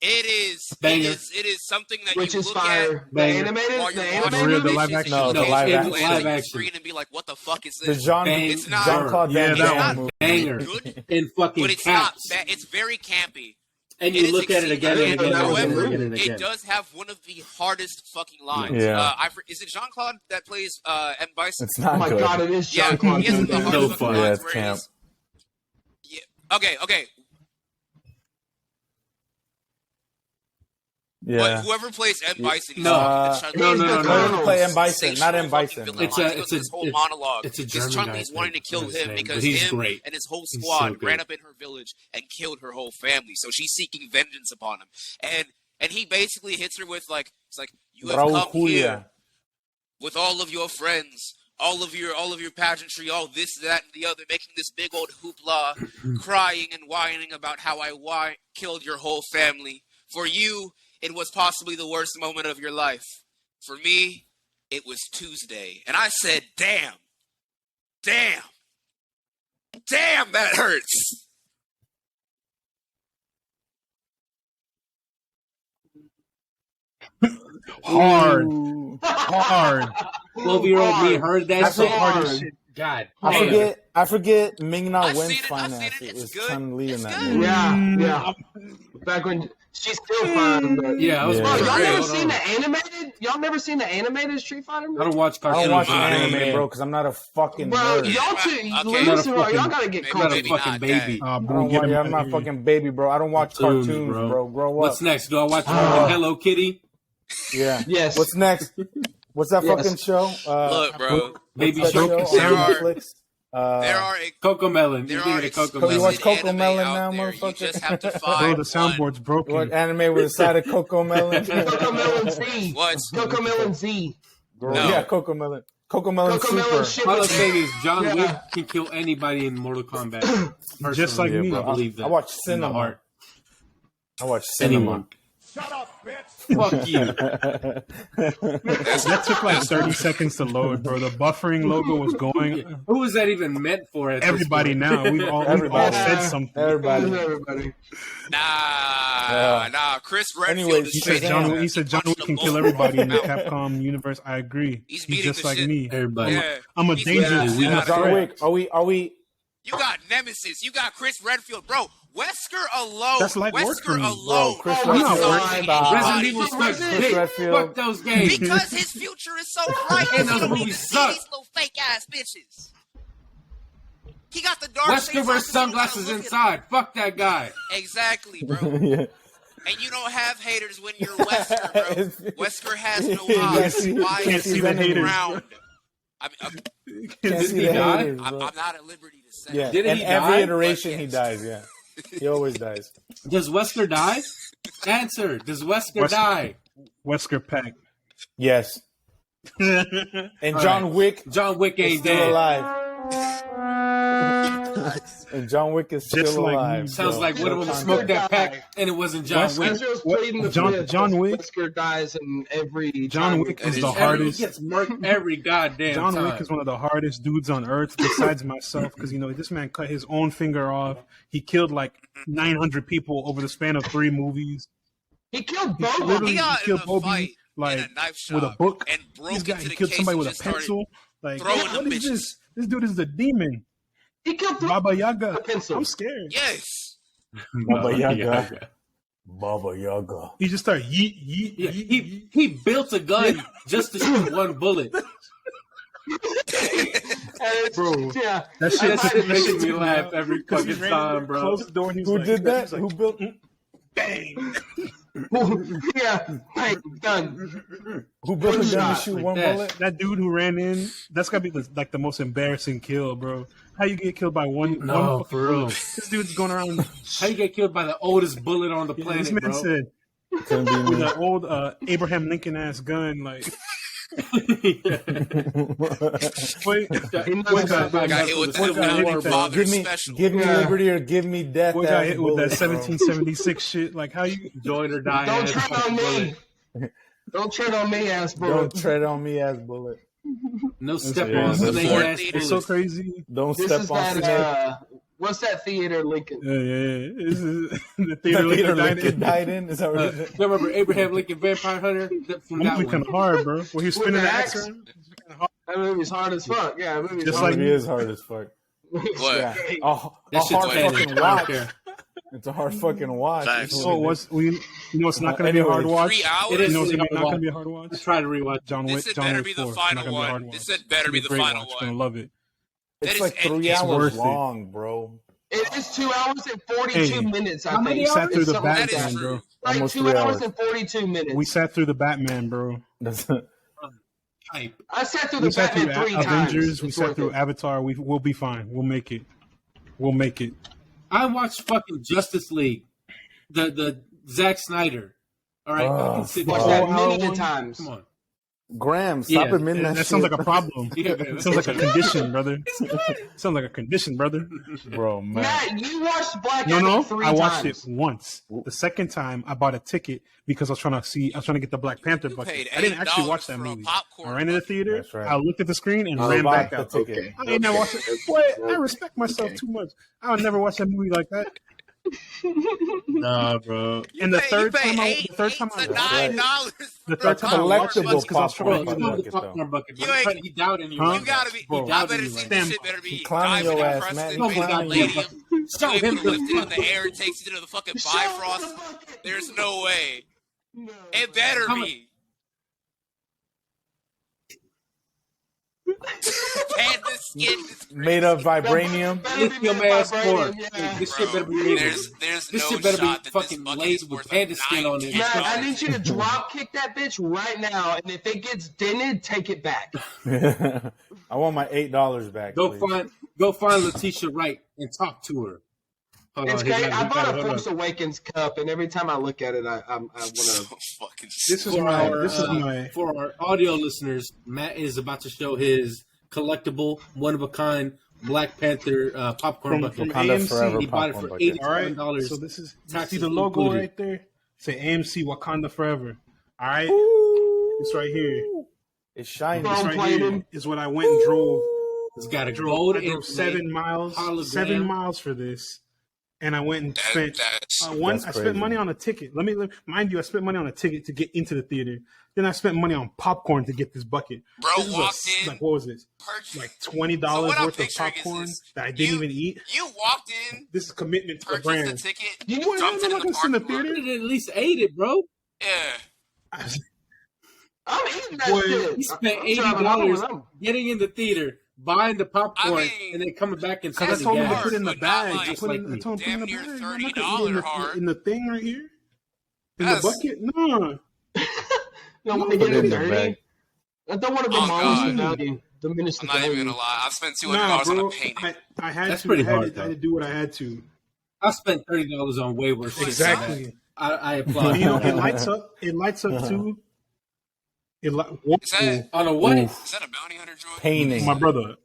It is Banger. it is something that Which you is look fire. at The Banger. animated, while the you're animated watching The movie. live action. No, the You live can't action. glance Live at the action. screen and be like, "What the fuck is The this?" It's not- Jean-Claude Yeah, Van that Damme one. movie. Banger Good, in fucking but it's not caps. bad. It's very campy. And It you is look at it again and exceedingly again and good. again and However, again and It again. does have one of the hardest fucking lines. Yeah. Is it Jean-Claude that plays M. Bison? It's Oh not my good. god, it is Yeah, Jean-Claude he has Van the Damme. hardest So fucking fun. Yeah, lines it's where camp. Okay. Yeah. But whoever plays M. Bison, he's No. fucking No, Chun-Li. no, no, He's no. a Don't play M. Bison, sensational not M. Bison. fucking villain. It's a- He goes it's through a- this whole it's- monologue. it's a Because German Chun-Li's guy, wanting to I kill think is his him name, because but he's him great. and his whole He's squad so good. ran up in her village and killed her whole family. So she's seeking vengeance upon him. And he basically hits her with like, it's like, you have Raul come here Julia. with all of your friends, all of your pageantry, all this, that, and the other, making this big old hoopla, crying and whining about how I killed your whole family. For you, it was possibly the worst moment of your life. For me, it was Tuesday. And I said, damn, that hurts. Hard. Ooh. Hard. 12-year-old me heard that That's shit. hard. God I damn. forget Ming Na I've Wen's seen it, finance. it's It was good, Chun-Li in it's that good. movie. Yeah. Back when she's still fine, but Yeah, I was Yeah. Bro, wondering, y'all hey, never hold seen on. the animated? y'all never seen the animated Street Fighter movie? I don't watch I cartoons. don't watch Anime. anime, bro, because I'm not a fucking Bro, nerd. y'all two, Okay. listen, bro, Fucking- y'all gotta get maybe I'm not a cultured. not fucking that. baby. I'm not a fucking baby, bro. I don't watch Cartoons, cartoons, bro. bro. Grow up. What's next? Do I watch fucking Hello Kitty? Yeah. Yes. What's next? What's that Yes. fucking show? Look, bro. Baby what's that Shark? show There on are- Netflix? There are Coco Melon. there You are think of Coco You explicit watch Melon? Coco anime Melon out now, there. You motherfucker? just have to Bro, find the soundboard's What broken. anime with a side of Coco Melon? Coco Melon Z. What? Coco Melon Z. No. Yeah, Coco Melon. Coco Melon Coco Super. Melon shit All I'm with saying is John Yeah. Wick can kill anybody in Mortal Kombat. Just like Personally, me. I believe that. I watch in the cinema. heart. I watch cinema. Anyone. Fuck you. That took like 30 seconds to load, bro. The buffering logo was going. Who is that even meant for? At this Everybody point? now. We've all Everybody. said something. Everybody. Everybody. Nah. Chris Redfield Anyways, is He said straight John. up. He said John punched Wick them can kill both everybody in the out. Capcom universe. I agree. He's He's beating just the like shit. me. Everybody. Yeah. I'm a He's dangerous. beating the I'm a shit out of John threat. Wick. Are we? You got Nemesis. You got Chris Redfield, bro. Wesker alone. That's light work for Wesker me, alone. Chris Oh my is Redfield. something God. Resident anybody- Evil sucks Resident- dick. Redfield. Fuck those games. Because his future is so bright, And and those you don't movies even see suck. these little fake ass bitches. He got the dark Wesker shades wears on, so you don't sunglasses gotta look at inside. Fuck that guy. him. Exactly, bro. Yeah. And you don't have haters when you're Wesker, bro. Wesker has no Yeah, eyes. see- Why can't is see he the haters. round? I mean, Can't Did see he the die? haters, I'm bro. not at liberty to say. Yeah, Didn't and he every die? iteration But he yes. dies. Yeah, he always dies. Does Wesker die? Answer. Does Wesker die? Wesker Pack. Yes, and All John right. Wick John Wick is ain't still dead. alive. And John Wick is Just still like alive. me. Sounds so like one of them no smoked that contest. pack and it wasn't John Wesker- Wick. Ezra's What- pleading the John- fifth. John Wick- Wesker dies in every John Wick is the hardest. He gets murked every goddamn John time. Wick is one of the hardest dudes on earth, besides myself, because this man cut his own finger off. He killed like 900 people over the span of 3 movies. He killed He Boba. literally He got in killed a Bobby fight like in a knife shop with a book. and broke This guy into he the killed case somebody and with a just started pencil. Like throwing what them is bitches. this? This dude is the demon. He killed Baba Yaga. a pencil. I'm scared. Yes. Baba Yaga. Baba Yaga. He just started yeet yeet. Yeah, yeet, he built a gun just to shoot one bullet. Bro. Yeah. That shit, That shit makes took me laugh every 'cause he fucking ran time, bro. Closed the door and he was Who like, did that? he was like, Who built? bang. Yeah. Hey, done. Who built a gun to Shot shoot like one that. bullet? That dude who ran in, that's gotta be the most embarrassing kill, bro. How you get killed by one? No, one fucking for real. bullet? This dude's going around. How you get killed by the oldest bullet on the This planet, man bro? said Couldn't be with me. an old Abraham Lincoln ass gun, like. Wait, He knows got- about Got hit with What that got hit founding with that? father Give me, special. give me Yeah. liberty or give me death. boy got ass hit with that bullet, bro. 1776 shit. Like how you? Join or die. Don't ass tread on fucking me. bullet. Don't tread on me, ass bro. Don't tread on me, ass bullet. No step Yeah, on that's snake fourth ass leader. It's so bullets. crazy. Don't This step is on that, snake. what's that theater, Lincoln? Yeah. This is the The theater Peter Lincoln died Lincoln in. died in. Is that what it is? You remember Abraham Lincoln Vampire Hunter? From That that movie one. kind of hard, bro. Where he was spinning With the the axe axe? around. That movie's hard as fuck. Yeah, that movie's Just hard. like- It is hard as fuck. What? Yeah. Hey, A That shit's hard canon. fucking I don't watch. care. It's a hard fucking watch. Facts. It's So what it it's not gonna be a hard Anyways. watch. 3 hours? It is You know what's really not hard gonna to be a watch. hard watch. I try to rewatch. John Wick. This had John better Wick be the 4. It's final not gonna be a hard one. watch. This had better be It's a the great final watch. You're gonna one. love it. That It's is like 3 endgame. hours worth it. long, bro. It is 2 hours and 42 Hey, minutes, I how think. many We sat through the Something like That is Batman, that. true. bro. Like Almost 2 3 hours hours. and 42 minutes. We sat through the Batman, bro. Type. I sat through We the sat through Batman 3 Avengers. times. We It's sat worth through it. Avatar. We'll be fine. We'll make it. We'll make it. I watched fucking Justice League, the Zack Snyder. All right, Oh, fucking sit Watch down. that Oh, many hour one? times. Come on. Graham, stop Yeah, admitting that, That sounds shit. like a problem. Yeah, It sounds like a condition, brother. Sounds like a condition, brother. Bro, man. Matt, you watched Black No, Adam no. 3 I watched times. it once. The second time, I bought a ticket because I was trying to get the Black Panther You bucket. paid I didn't actually $8 watch that for a movie. popcorn I ran in the bucket. theater. That's right. I looked at the screen and Oh, ran bought back the out. ticket. I ain't never watched it. Boy, I respect myself too much. I would never watch that movie like that. Nah, bro. And the Pay- third you pay time I $8 watched to $9. the third time I watched it collectible was because I was trying to popcorn do Come the the popcorn bucket. You bro. ain't- He doubted you. Huh? right You gotta be. Bro, I better you see right. this Damn. shit. Better be He clowning diving your and ass, Preston, man. He maybe the clowning palladium. Show You him able to lift it in the the air and takes you to the fucking Show Bifrost. the bucket. There's no way. No. It better How be. made of vibranium. Lithium ass core. Yeah. This shit better be made. There's This no shit better be shot that fucking this bucket laid is with worth panda skin on it. Matt, I $9. need you to drop kick that bitch right now, and if it gets dented, take it back. I want my $8 back. Go please. find Letitia Wright and talk to her. Hold It's on, he great. got I bought a hold Force on. Awakens cup, and every time I look at it, I want to. So fucking This is For my. our, This is my. for our audio listeners, Matt is about to show his collectible, one of a kind Black Panther popcorn bucket. from Wakanda AMC. Forever He bought it for popcorn bucket. All right. $87. So this is. You Taxes see the logo included. right there? Say AMC Wakanda Forever. All right. It's right here. It's shiny. Bro. This right Chrome-plated. here is what I went and drove. It's got a gold I drove inlay, 7 miles. hologram. 7 miles for this, and I went and spent. that's I That's spent crazy. money on a ticket. Mind you, I spent money on a ticket to get into the theater. Then I spent money on popcorn to get this bucket. Bro This is walked in, like, what was this? purchased. Like $20 So what I'm worth of picturing is popcorn this. that I didn't even eat. You walked in, This is commitment to the purchased the brand. ticket, You know what? jumped I'm into not the gonna sit in the parking lot. You theater. could at least ate it, bro. Yeah. I'm eating that Boy, shit. He spent I'm driving home $80 and I'm- getting in the theater, buying the popcorn, I mean, and then coming back and Because That's I spending told him to gas. put it in the But not bag. like- I told him like to put it in the damn bag. near I'm not gonna eat $30 it hard. in the thing right here. In That's- the bucket? No. You don't want Put to get it in it the dirty. bag. I don't want to Oh, demolish the God. value. Diminish the I'm not even value. gonna lie. I spent $200 Nah, on bro. a painting. I had That's to. pretty I had hard, to, I had though. to do what I had to. I spent $30 on way worse shit than Exactly. that. I But applaud you know, you. it lights up. It lights up too. Is that On a what? is that a bounty hunter droid? Painting. My brother.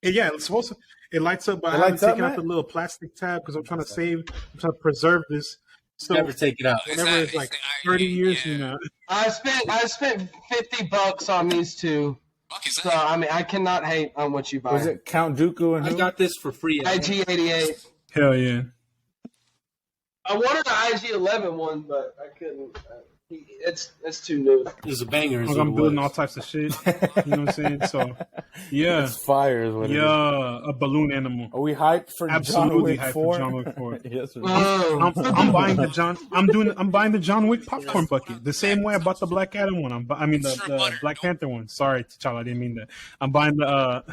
Yeah, it's supposed to. It lights up, but It I haven't lights up, taken out Matt? the little plastic tab because I'm trying to save. I'm trying to preserve this. So Never take it out. Is whenever that- it's like is that- 30 years yeah. from now, I spent $50 on these two. Fuck is So that? I mean, I cannot hate on what you buy. Was it Count Dooku and I who? got this for free. IG88. hell yeah. I wanted the IG11 one, but I couldn't. It's too new. It was a banger. is Like, what I'm it building was. all types of shit. You know what I'm saying? So, yeah, It's fire is what it is. yeah, a balloon animal. Are we hyped for John Absolutely Wick hyped 4? for John Wick 4. Yes, we are. Oh, I'm buying the John. I'm buying the John Wick popcorn bucket the same way I bought the Black Adam one. The Black Panther one. Sorry, T'Challa, I didn't mean that. I'm buying the.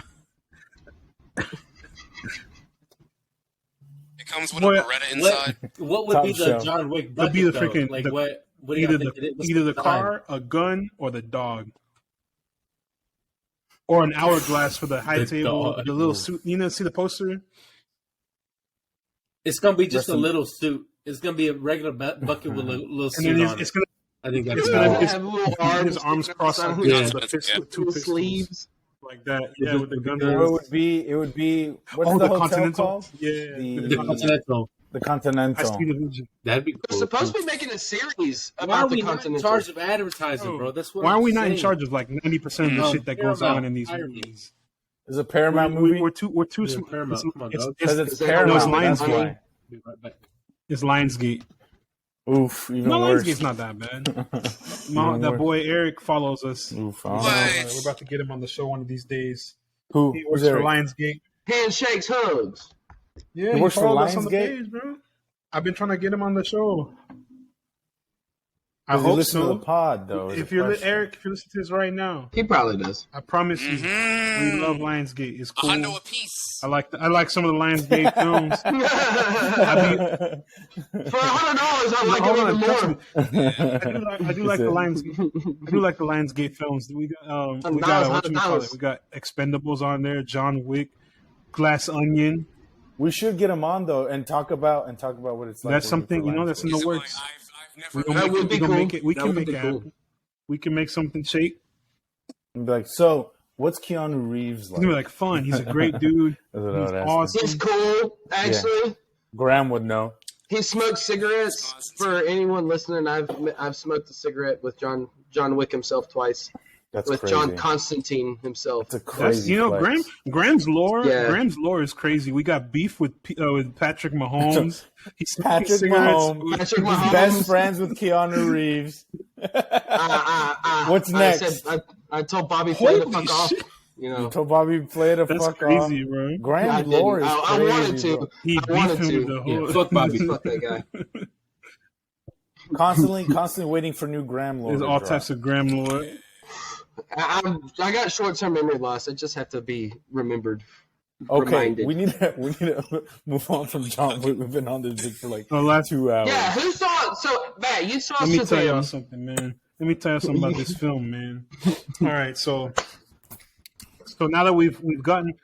It comes with Boy, a Beretta inside. What would be Top the shelf. John Wick It'd bucket, be the though? freaking- Like, the- what do you either think it is? What's the design? car, a gun, or the dog, or an hourglass for the high The table. dog. The little suit. You know, see the poster? It's going to be just Rest a in- little suit. It's going to be a regular bucket with a little And suit then on it's it. gonna. I think that's It's good. gonna I be have little his arms crossed like with Yeah. this, the fist, Yeah. two pistols, sleeves. like that. Yeah, with the gun. Or it would be what's Oh, the the hotel Continental. called? Yeah, The the Continental. The I Continental. see the vision. That'd be We're cool. supposed to be making a series Why are about we the not in Continental. charge of advertising, bro? That's what Why are I'm we not in saying. charge of like 90% of the No, shit that goes Paramount on in these hired me. movies? Is it a Paramount movie? We're too Yeah, small. Paramount. Come on, dog. Because it's No, Paramount. it's That's Lionsgate. why. Be right back. It's Lionsgate. Oof, even No, worse. Lionsgate's not that bad. Even That worse. boy Eric follows us. Oof, What? We're about to get him on the show one of these days. Who? He Who's works for Eric? Lionsgate. Handshakes, hugs. Yeah, He works for followed us on the Lionsgate? page, bro. I've been trying to get him on the show. I Does he hope listen to so. the pod though? is If the you're question. Eric, if you listen to this right now, He probably does. I promise you, Mhm. we love Lionsgate. It's cool. $100 a piece. I like some of the Lionsgate films. For $100, I like Hold it on, even trust more. me. I do like the Lionsgate. I do like the Lionsgate films. We got we got Expendables on there, John Wick, Glass Onion. We should get him on though and talk about what it's like. That's working something, for you know, that's in Lionsgate. the Like, works. I've We never. That would be gonna cool. make it. We That can would make be it cool. happen. We can make something shake. And be like, so what's Keanu Reeves It's like? gonna be like fun. He's a great dude. That's what I He's would ask him. awesome. He's cool, actually. Graham would know. He smokes cigarettes. For anyone listening, I've smoked a cigarette with John Wick himself twice. That's With crazy. John Constantine himself. That's a crazy. You know, flex. Graham's lore. Yeah. Graham's lore is crazy. We got beef with Patrick Mahomes. He's smoking Patrick cigarettes. Mahomes. Patrick He's Mahomes. best friends with Keanu Reeves. What's next? I told Bobby Flay to Holy fuck off. shit. You know. Told Bobby Flay to That's fuck crazy, off. bro. I Graham's didn't. lore is I crazy. wanted to. bro. He I wanted beefed him with to. the whole. Yeah, fuck Bobby. Fuck that guy. Constantly waiting for new Graham lore. There's to all drop. types of Graham lore. I got short-term memory loss. I just have to be remembered. Okay, Reminded. we need to move on from John Wick. We've been on this bitch for like Oh, last 2 hours. Yeah, who saw? So Matt, you saw Let me tell y'all Shazam. something, man. Let me tell you something about this film, man. All right, so now that we've gotten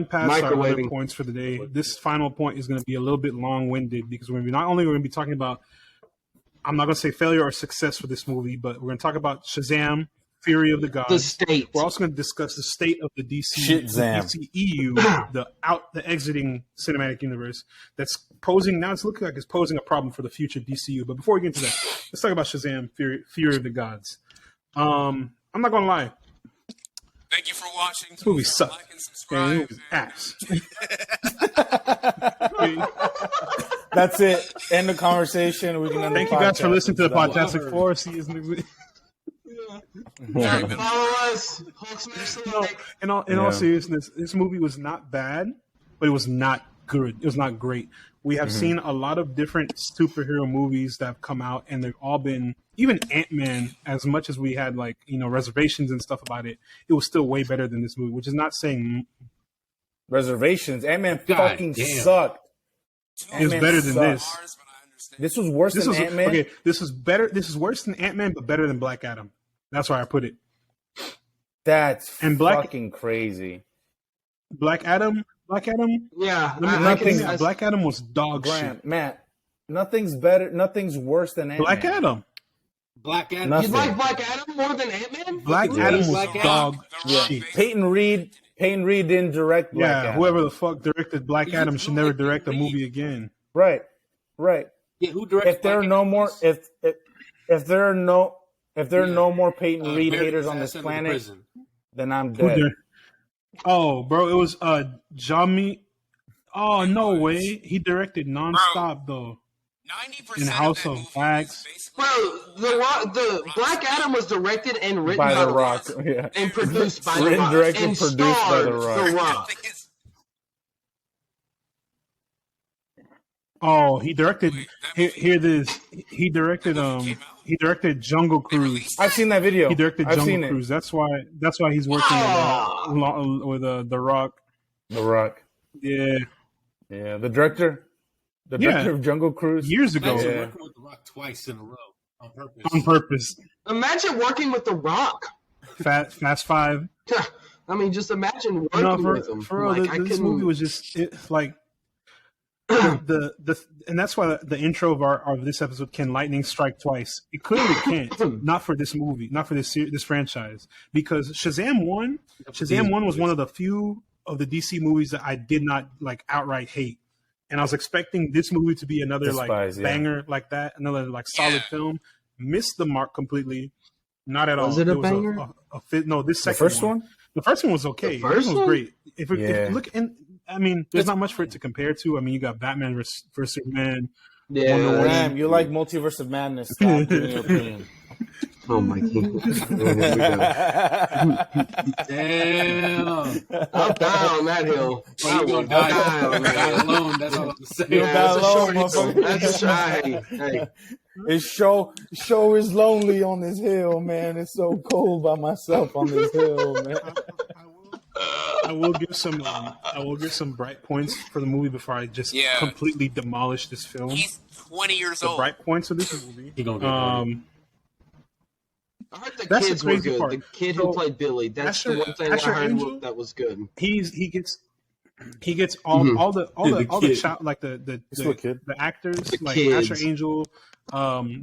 past our other Microwaving. points for the day, this final point is going to be a little bit long-winded because we're not only going to be talking about, I'm not going to say failure or success for this movie, but we're going to talk about Shazam, Fury of the Gods. The state. We're also going to discuss the state of the Shitzam. DCEU, the exiting cinematic universe that's posing, now it's looking like it's posing a problem for the future DCU. But before we get into that, let's talk about Shazam, Fury of the Gods. I'm not going to lie. Thank you for watching. This movie sucked. Like and Man, subscribe. it was ass. That's it. End the conversation. We can end Thank the you guys for podcast. listening to the Done. Podtastic 4. See you next week. Follow us. Hulk smash the like. In all seriousness, this movie was not bad, but it was not good. It was not great. We have seen a lot of different superhero movies that have come out, and they've all been, even Ant-Man, as much as we had reservations and stuff about it, it was still way better than this movie, which is not saying Reservations. Ant-Man God fucking damn. sucked. it was Ant-Man better than sucked. this. This was worse This than was Ant-Man. okay. This is better. This is worse than Ant-Man, but better than Black Adam. That's why I put it. That's And Black- fucking crazy. Black Adam. Yeah, Black Adam was dog Graham, shit. Matt, nothing's better. Nothing's worse than Ant-Man. Black Adam. Black Adam. Nothing. You like Black Adam more than Ant-Man? Black Yeah. Adam was Black Adam. dog Yeah. shit. Peyton Reed didn't direct Black Yeah, Adam. whoever the fuck directed Black Adam should never direct a movie again. Right. Yeah, who directed If there are Black no Adam? more, if there are no more Peyton Reed Buried haters his on this ass under the planet, prison. then I'm Who dead. dir- Oh, bro, it was Jami. Oh, no way. He directed nonstop though. 90% In House that of movie Wax. is basically Bro, the Black Adam was directed and written By by The Rock. Yeah. and produced by The Written, Rock, directed, and produced by starred The Rock. The Rock. The thing is, Oh, he directed. Wait, that Hear this. He directed. came out? He directed Jungle they Cruise. released I've seen that video. He directed I've Jungle seen Cruise. That's why he's working Oh. with The Rock. it. The Rock. Yeah, Yeah, the director of Jungle Cruise. years ago Imagine Yeah. working with The Rock twice in a row on purpose. on purpose. Imagine working with The Rock. Fast Five. I mean, just imagine working No, with him. for real, I this couldn't- movie was just like the and that's why the intro of this episode, can lightning strike twice? It clearly can't. Not for this movie, not for this franchise, because Shazam 1 was one of the few of the DC movies that I did not outright hate, and I was expecting this movie to be another Despise, yeah. banger like that, another solid Yeah. film. Missed the mark completely. Not at all. Was it a was banger? No, this The second first one? The first one was okay. The The first first one was one? great. If you Yeah. look, and I mean, there's not much for it to compare to. I mean, you got Batman versus Superman. Yeah. Wonder Woman. Damn, you like Multiverse of Madness. Stop giving your opinion. Oh my god. Damn. I'll die on that hill. Well, I you're will gonna die, die on that die hill. alone. That's all I'm saying. You'll Yeah, die that's a alone, short motherfucker. That's hey. It's show is lonely on this hill, man. It's so cold by myself on this hill, man. I will give some bright points for the movie before I just Yeah. completely demolish this film. he's 20 years The old. bright points of this movie. He gonna get money. I heard the That's the kids were crazy good. part. The kid So, who played Billy. That's Asher- the one thing Asher I heard Angel? that was good. he gets all Mhm. all the kid. child, like the little kid. actors, The like kids. Asher Angel,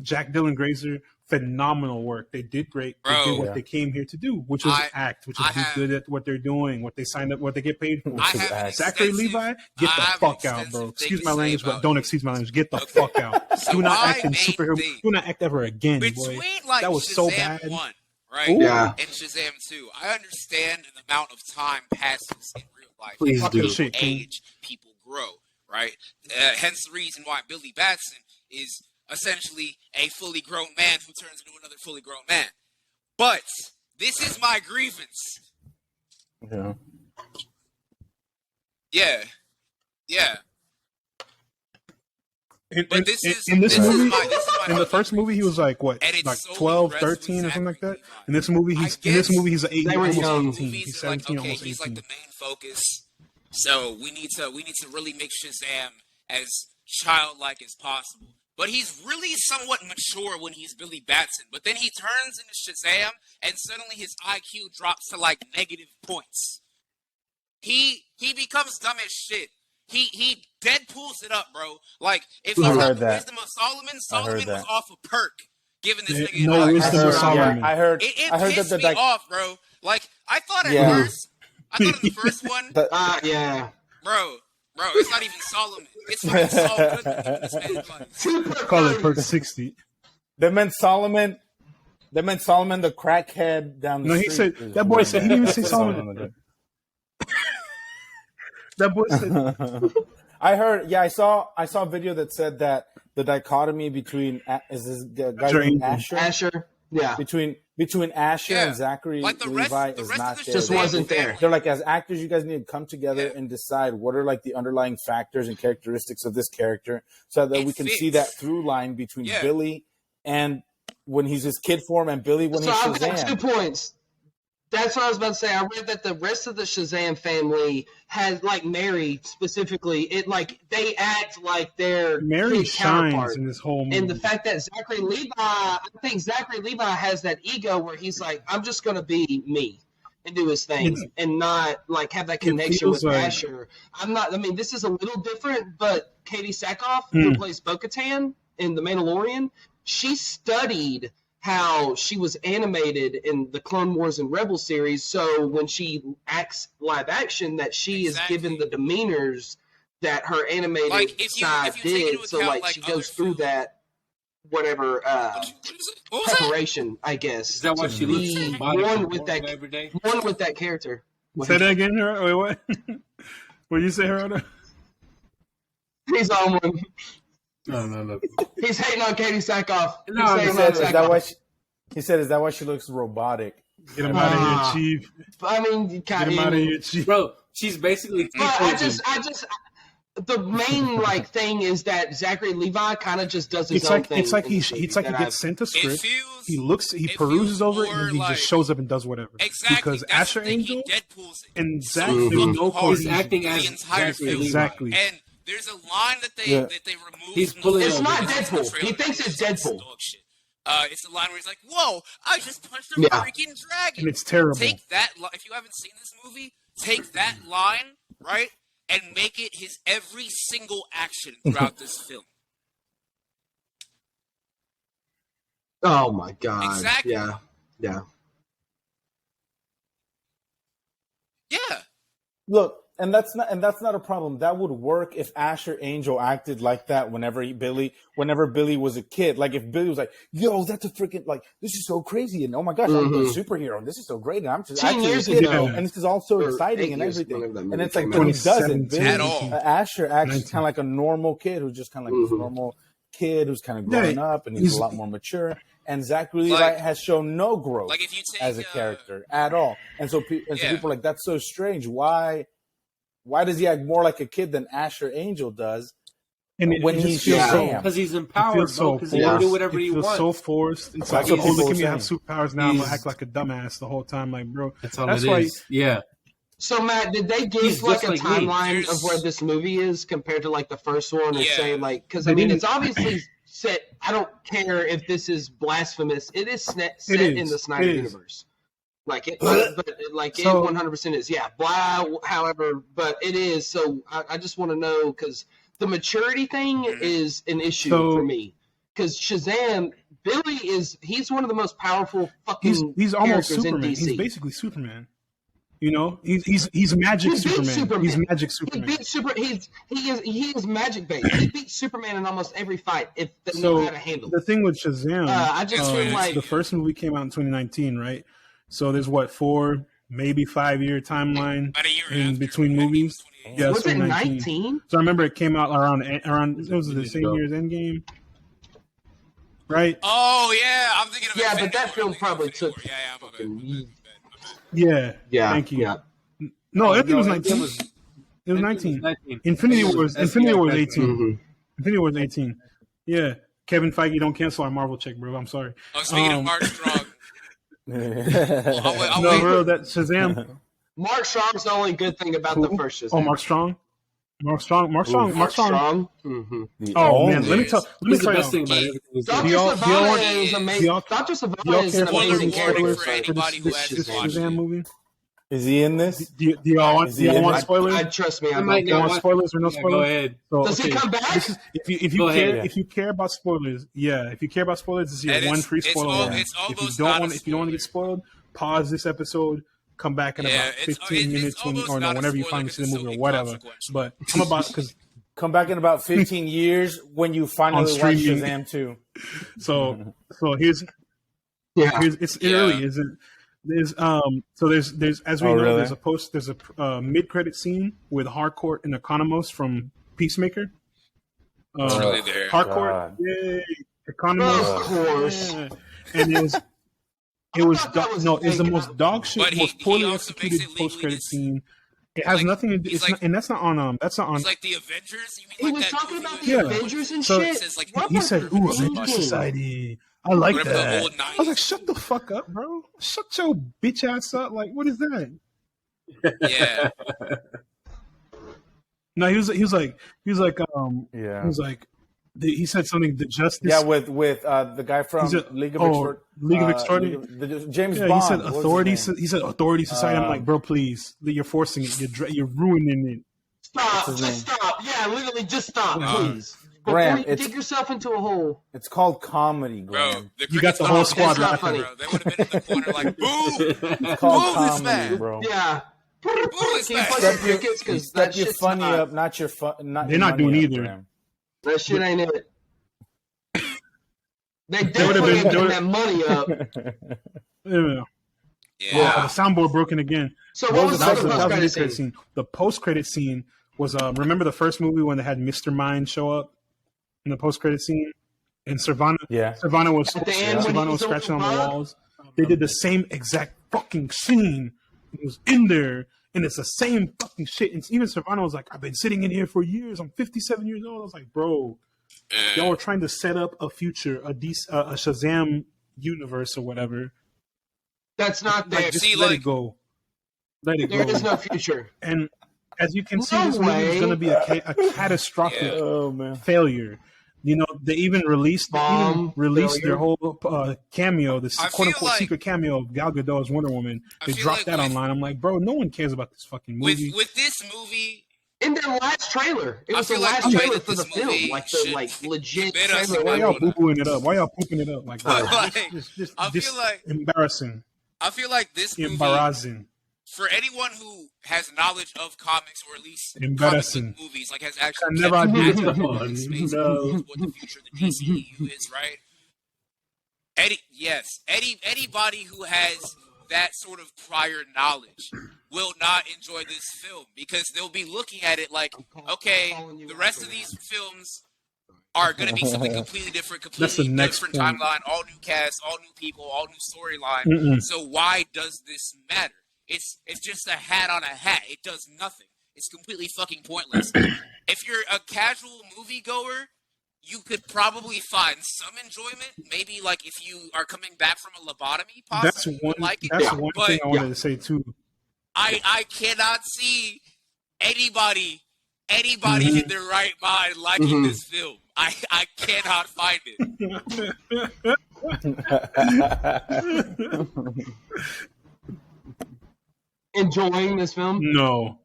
Jack Dylan Grazer. Phenomenal work. They did great. They Bro. did what Yeah. they came here to do, which was act, which is I be have- good at what they're doing, what they signed up, what they get paid for. I is have an act. Zachary extensive- Levi, get I the have an fuck out, extensive bro. thing Excuse to my say language, but about don't it. excuse my language. Get the Okay. fuck out. So Do not my act in main superhero. thing- Do not act ever again, boy. Between like That was Shazam so bad. 1, right? Ooh. Yeah. And Shazam 2, I understand the amount of time passes in real life. Please Fucking do. shit, King. Age, people grow, right? Hence the reason why Billy Batson is essentially a fully grown man who turns into another fully grown man. But this is my grievance. Yeah. Yeah. Yeah. But this is in this movie, my in the first movie, he was like what, and it's like solely 12, rests with 13 or something like that. Zachary Levi. In this movie, he's I eight, almost young. 18. Movies He's are like, 17, okay, almost 18. he's like the main focus. So we need to really make Shazam as childlike as possible. But he's really somewhat mature when he's Billy Batson. But then he turns into Shazam, and suddenly his IQ drops to like negative points. He becomes dumb as shit. He Deadpools it up, bro. Like if he had the wisdom of Solomon was off a perk. Giving this nigga no wisdom of Solomon. Yeah, I heard pissed that me off, bro. Like I thought in the first one, Yeah. bro, it's not even Solomon. It's fucking Saul Goodman giving this man advice. Call it perk 60. They meant Solomon, the crackhead down the street. No, he said that boy said he didn't even say Solomon. That boy said. I heard. Yeah, I saw a video that said that the dichotomy between is this guy named Asher? Asher. Yeah. Between Asher and Zachary like the Levi rest is of not the there. Just wasn't there. They're like, as actors, you guys need to come together and decide what are like the underlying factors and characteristics of this character, so that we can see that through line between Billy and when he's his kid form and Billy when he's Shazam. I've got 2 points. That's what I was about to say. I read that the rest of the Shazam family has, like Mary specifically, they act like they're Mary his shines counterpart. in this whole movie. And the fact that I think Zachary Levi has that ego where he's like, I'm just going to be me and do his thing and not like have that connection with Asher. This is a little different, but Katie Sackhoff, who plays Bo-Katan in The Mandalorian, she studied how she was animated in the Clone Wars and Rebel series, so when she acts live action, that she is given the demeanors that her animated side did. So she goes through that whatever preparation, I guess. Is that why she looks one with that character? Say that again, Wait, what? What did you say, Gerardo? He's on one. No. He's hating on Katie Sackhoff. No, he said, is that why she looks robotic? Get him out of here, Chief. Get him out of here, Chief. Bro, she's basically. The main thing is that Zachary Levi kind of just does his own thing. It's like he gets sent a script. He peruses over it, and he just shows up and does whatever. Exactly. Because Asher Angel and Zach, he's acting as the entire film. Exactly. And there's a line that they removed. It's not Deadpool. He thinks it's Deadpool. It's the line where he's like, "Whoa, I just punched a freaking dragon." And it's terrible. Take that. If you haven't seen this movie, take that line, right, and make it his every single action throughout this film. Oh my god! Exactly. Yeah. Look, and that's not a problem. That would work if Asher Angel acted like that whenever Billy was a kid. Like if Billy was like, "Yo, that's a freaking this is so crazy," and oh my gosh, I'm a superhero, and this is so great, and I'm just actually a kid, and this is all so exciting and everything. And it's like, but he doesn't. Billy, at all. Asher acts kind of like a normal kid who's just kind of like this normal kid who's kind of growing up, and he's a lot more mature. And Zachary Levi has shown no growth if you take, as a character at all. And so people are like, that's so strange. Why does he act more like a kid than Asher Angel does when he's Shazam? Because he's empowered, because he can do whatever he wants. So forced. It's like, look at me, I have superpowers now. I'm going to act like a dumbass the whole time. Like, bro. That's why, yeah. So, Matt, did they give a timeline of where this movie is compared to the first one? Or say, because, it's obviously set. I don't care if this is blasphemous. It is set in the Snyder universe. It 100% is. Yeah, blah, however, but it is. So I just want to know, because the maturity thing is an issue for me. Because Shazam, Billy he's one of the most powerful fucking he's almost characters Superman. in DC. He's basically Superman. You know, he's magic Superman. He's magic Superman. He is magic based. He beats Superman in almost every fight if they know how to handle it. The thing with Shazam, I just feel like the first movie came out in 2019, right? So there's 4, maybe 5-year timeline in between movies. Yeah, was it 19? So I remember it came out around. It was the same year as Endgame, right? Oh yeah, I'm thinking of but that film probably took. Yeah. Thank you. Yeah. No, I think it was 19. It was 19. Infinity War was 18. Infinity War is 18. Yeah. Kevin Feige, don't cancel our Marvel check, bro. I'm sorry. Oh, speaking of Mark Strong. No, bro, that Shazam. Mark Strong's the only good thing about the first Shazam. Oh, Mark Strong. Mark Strong. Mm-hmm. Oh man, let me tell you. Dr. Savannah is amazing. Dr. Savannah is an amazing character for anybody who hasn't watched Shazam it. movie. Is he in this? Do y'all want spoilers? Trust me, I might Do you not want spoilers or no spoilers? Go ahead. So, Does he come back? If you care about spoilers, if you care about spoilers, this is your one free spoiler. If you don't want to get spoiled, pause this episode. Come back in about 15 minutes whenever you finally see the movie or whatever. But I'm about because come back in about 15 years when you finally watch Shazam 2. So here's it really isn't. There's as we know there's a mid-credit scene with Harcourt and Economos from Peacemaker. Harcourt, yay, Economos, of course. Yeah. And it was the most dog shit, most poorly executed post-credit scene. It has nothing to do. That's not on. That's not on. It's like the Avengers. You He mean was like that talking movie about with the Avengers and shit. He said, "Ooh, Avengers Society." I like Whatever that. the old I was like, "Shut the fuck up, bro! Shut your bitch ass up!" Like, what is that? Yeah. No, he was like, he said something. The Justice. Yeah, with the guy from League of Extraordinary. James Bond. He said authority. He said authority society. I'm like, bro, please, you're forcing it. You're ruining it. Stop. Yeah, literally, just stop, please. Graham, Before you dig yourself into a hole. It's called comedy, Bro, Graham. You got the whole squad laughing. They would have been in the corner like, boo! It's called Boo this comedy, man. bro. Yeah. Step your funny up, not your fun. They're not doing either. Graham. That shit ain't it. They definitely ain't getting that money up. Yeah. The soundboard broken again. So what was the post-credit scene? scene? The post-credit scene was remember the first movie when they had Mr. Mind show up in the post-credit scene, and Sirvana was scratching on the walls. They did the same exact fucking scene. It was in there, and it's the same fucking shit. And even Sirvana was like, "I've been sitting in here for years. I'm 57 years old." I was like, "Bro, y'all were trying to set up a future, a Shazam universe or whatever." That's not there. Just let it go. Let it go. There is no future. And as you can see, this movie is going to be a catastrophic failure. You know, they even released their whole cameo, this quote-unquote secret cameo of Gal Gadot as Wonder Woman. They dropped that online. I'm like, bro, no one cares about this fucking movie. With this movie... In their last trailer. It was the last trailer for the film. Like the legit trailer. Why y'all boo-booing it up? Why y'all pooping it up? Like, just embarrassing. I feel like this movie... Embarrassing. For anyone who has knowledge of comics or at least embarrassing movies, like has actually what the future of the DCEU is, right? Anybody who has that sort of prior knowledge will not enjoy this film because they'll be looking at it like, okay, the rest of these films are going to be something completely different, different timeline, all new cast, all new people, all new storyline. So why does this matter? It's just a hat on a hat. It does nothing. It's completely fucking pointless. If you're a casual moviegoer, you could probably find some enjoyment. Maybe like if you are coming back from a lobotomy, possibly. That's one thing I wanted to say too. I cannot see anybody in their right mind liking this film. I cannot find it. Enjoying this film? No.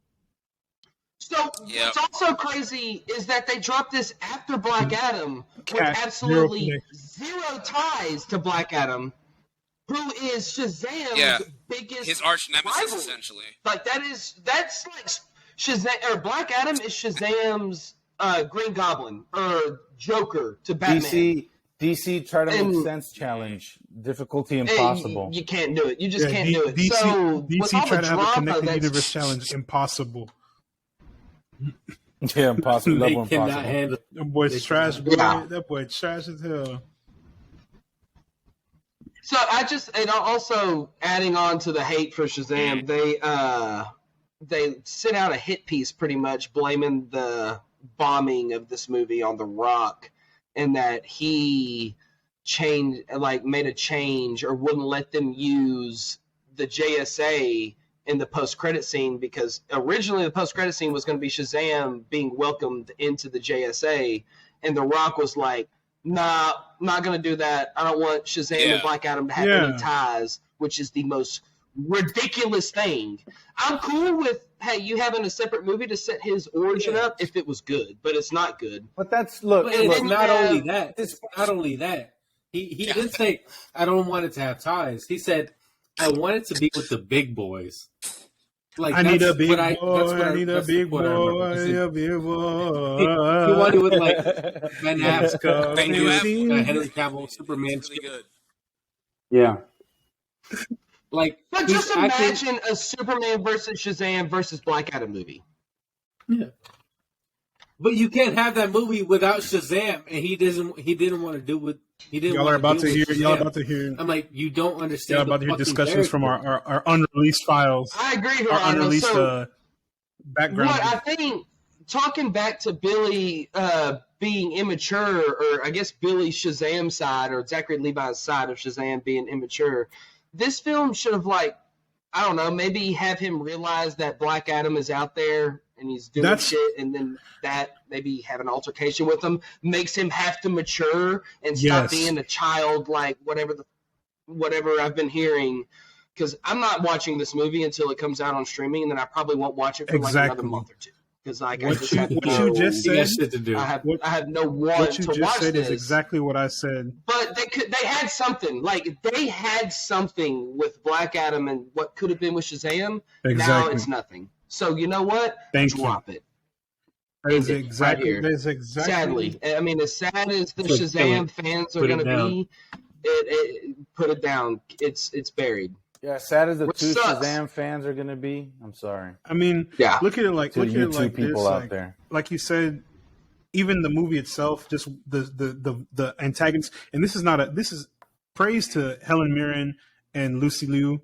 So what's also crazy is that they dropped this after Black Adam with absolutely zero ties to Black Adam, who is Shazam's biggest his arch nemesis rival. Essentially. Like that's like Shazam or Black Adam is Shazam's Green Goblin or Joker to Batman. DC try to make sense challenge. Difficulty impossible. You can't do it. You just can't do it. DC try to have a connected universe challenge. Impossible. Yeah, impossible. Level impossible. That boy's trash, boy. Yeah. That boy trash as hell. So and also adding on to the hate for Shazam, they sent out a hit piece pretty much blaming the bombing of this movie on The Rock, and that he made a change or wouldn't let them use the JSA in the post-credit scene, because originally the post-credit scene was going to be Shazam being welcomed into the JSA, and The Rock was like, nah, not going to do that. I don't want Shazam and Black Adam to have any ties, which is the most ridiculous thing. I'm cool with, hey, you having a separate movie to set his origin up if it was good, but it's not good. But that's It's not only that. It's not only that. He didn't say, I don't want it to have ties. He said, I want it to be with the big boys. Like, I need a big boy. I need a big boy. A big boy. He wanted with like Ben Affleck, Henry Cavill, Superman. Really good. Yeah. Like, but just imagine a Superman versus Shazam versus Black Adam movie. Yeah. But you can't have that movie without Shazam, and he didn't want to do it. He didn't. Y'all are about to hear. Y'all about to hear. I'm like, you don't understand. Y'all about to hear discussions from our unreleased files. I agree. Our unreleased background. What I think, talking back to Billy being immature, or I guess Billy Shazam's side, or Zachary Levi's side of Shazam being immature, this film should have, like, I don't know, maybe have him realize that Black Adam is out there and he's doing shit, and then that maybe have an altercation with him makes him have to mature and stop being a child, like whatever I've been hearing. Because I'm not watching this movie until it comes out on streaming, and then I probably won't watch it for like another month or two. Because I just have to do. I have no want to watch this. What you just said is exactly what I said. But they had something. Like, they had something with Black Adam and what could have been with Shazam. Exactly. Now it's nothing. So you know what? Drop it. That is exactly. That is exactly. Sadly, I mean, as sad as the Shazam fans are going to be, put it down. It's buried. Yeah, sad as the two Shazam fans are going to be. I'm sorry. I mean, look at it like people out there. Like you said, even the movie itself, just the antagonist. And this is praise to Helen Mirren and Lucy Liu,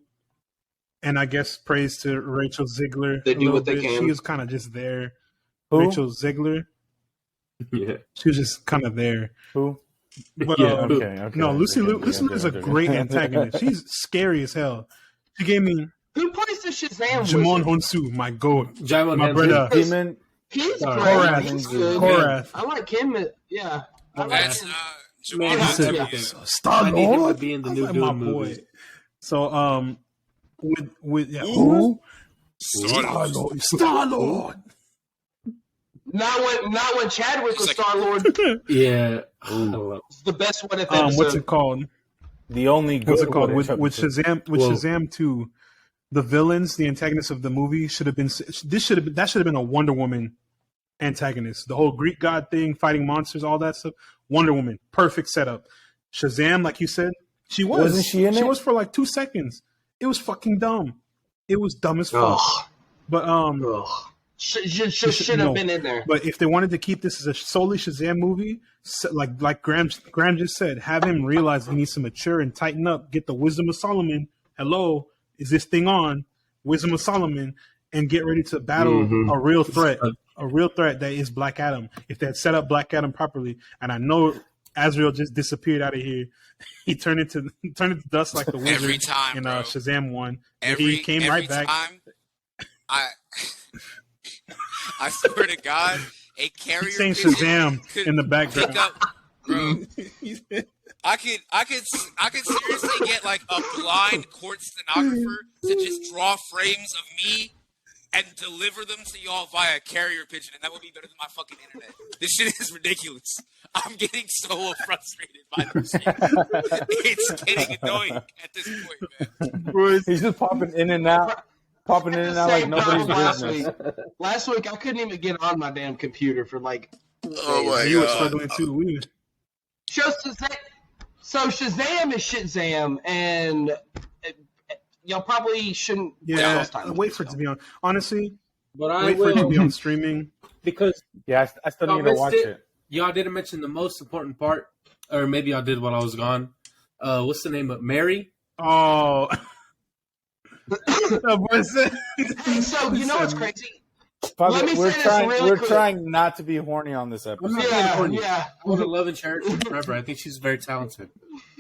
and I guess praise to Rachel Ziegler. They do what they can. She was kind of just there. Who? Rachel Ziegler. Yeah, she was just kind of there. Who? But, okay. No, Lucy Liu is a great antagonist. She's scary as hell. She gave me. Who plays the Shazam? Jamon Honsu, my goat, Jamon my brother. He's great. He's good. Korath. I like him. Yeah. That's Star Lord be in the new my movie. boy. So with who? Star Lord. Not when Chadwick was Star Lord. Yeah. It's the best one if episode. What's it called? The only good what's it called with Shazam? With Shazam 2, the villains, the antagonists of the movie should have been. That should have been a Wonder Woman antagonist. The whole Greek god thing, fighting monsters, all that stuff. Wonder Woman, perfect setup. Shazam, like you said, wasn't she in it? She was for like 2 seconds. It was fucking dumb. It was dumb as fuck. But should have been in there. But if they wanted to keep this as a solely Shazam movie, like Graham just said, have him realize he needs to mature and tighten up, get the wisdom of Solomon. Hello, is this thing on? Wisdom of Solomon, and get ready to battle a real threat that is Black Adam. If they had set up Black Adam properly, and I know Azrael just disappeared out of here. He turned into dust like the wizard every time in bro. Shazam 1. He came right back. I swear to God, a carrier. He's saying Shazam in the background. Bro, I could seriously get like a blind court stenographer to just draw frames of me and deliver them to y'all via carrier pigeon, and that would be better than my fucking internet. This shit is ridiculous. I'm getting so frustrated by this shit. It's getting annoying at this point, man. He's just popping in and out. Like nobody's business. Last week, I couldn't even get on my damn computer for like. Oh my God. You were struggling too. So Shazam is Shazam, and y'all probably shouldn't. Wait for it to be on. Honestly, but I wait for it to be on streaming because I still need to watch it. Y'all didn't mention the most important part, or maybe y'all did while I was gone. What's the name of Mary? So you know what's crazy? Let me say this really We're quick. trying not to be horny on this episode. I'm not being horny. Yeah. I want to love and cherish her forever. I think she's very talented.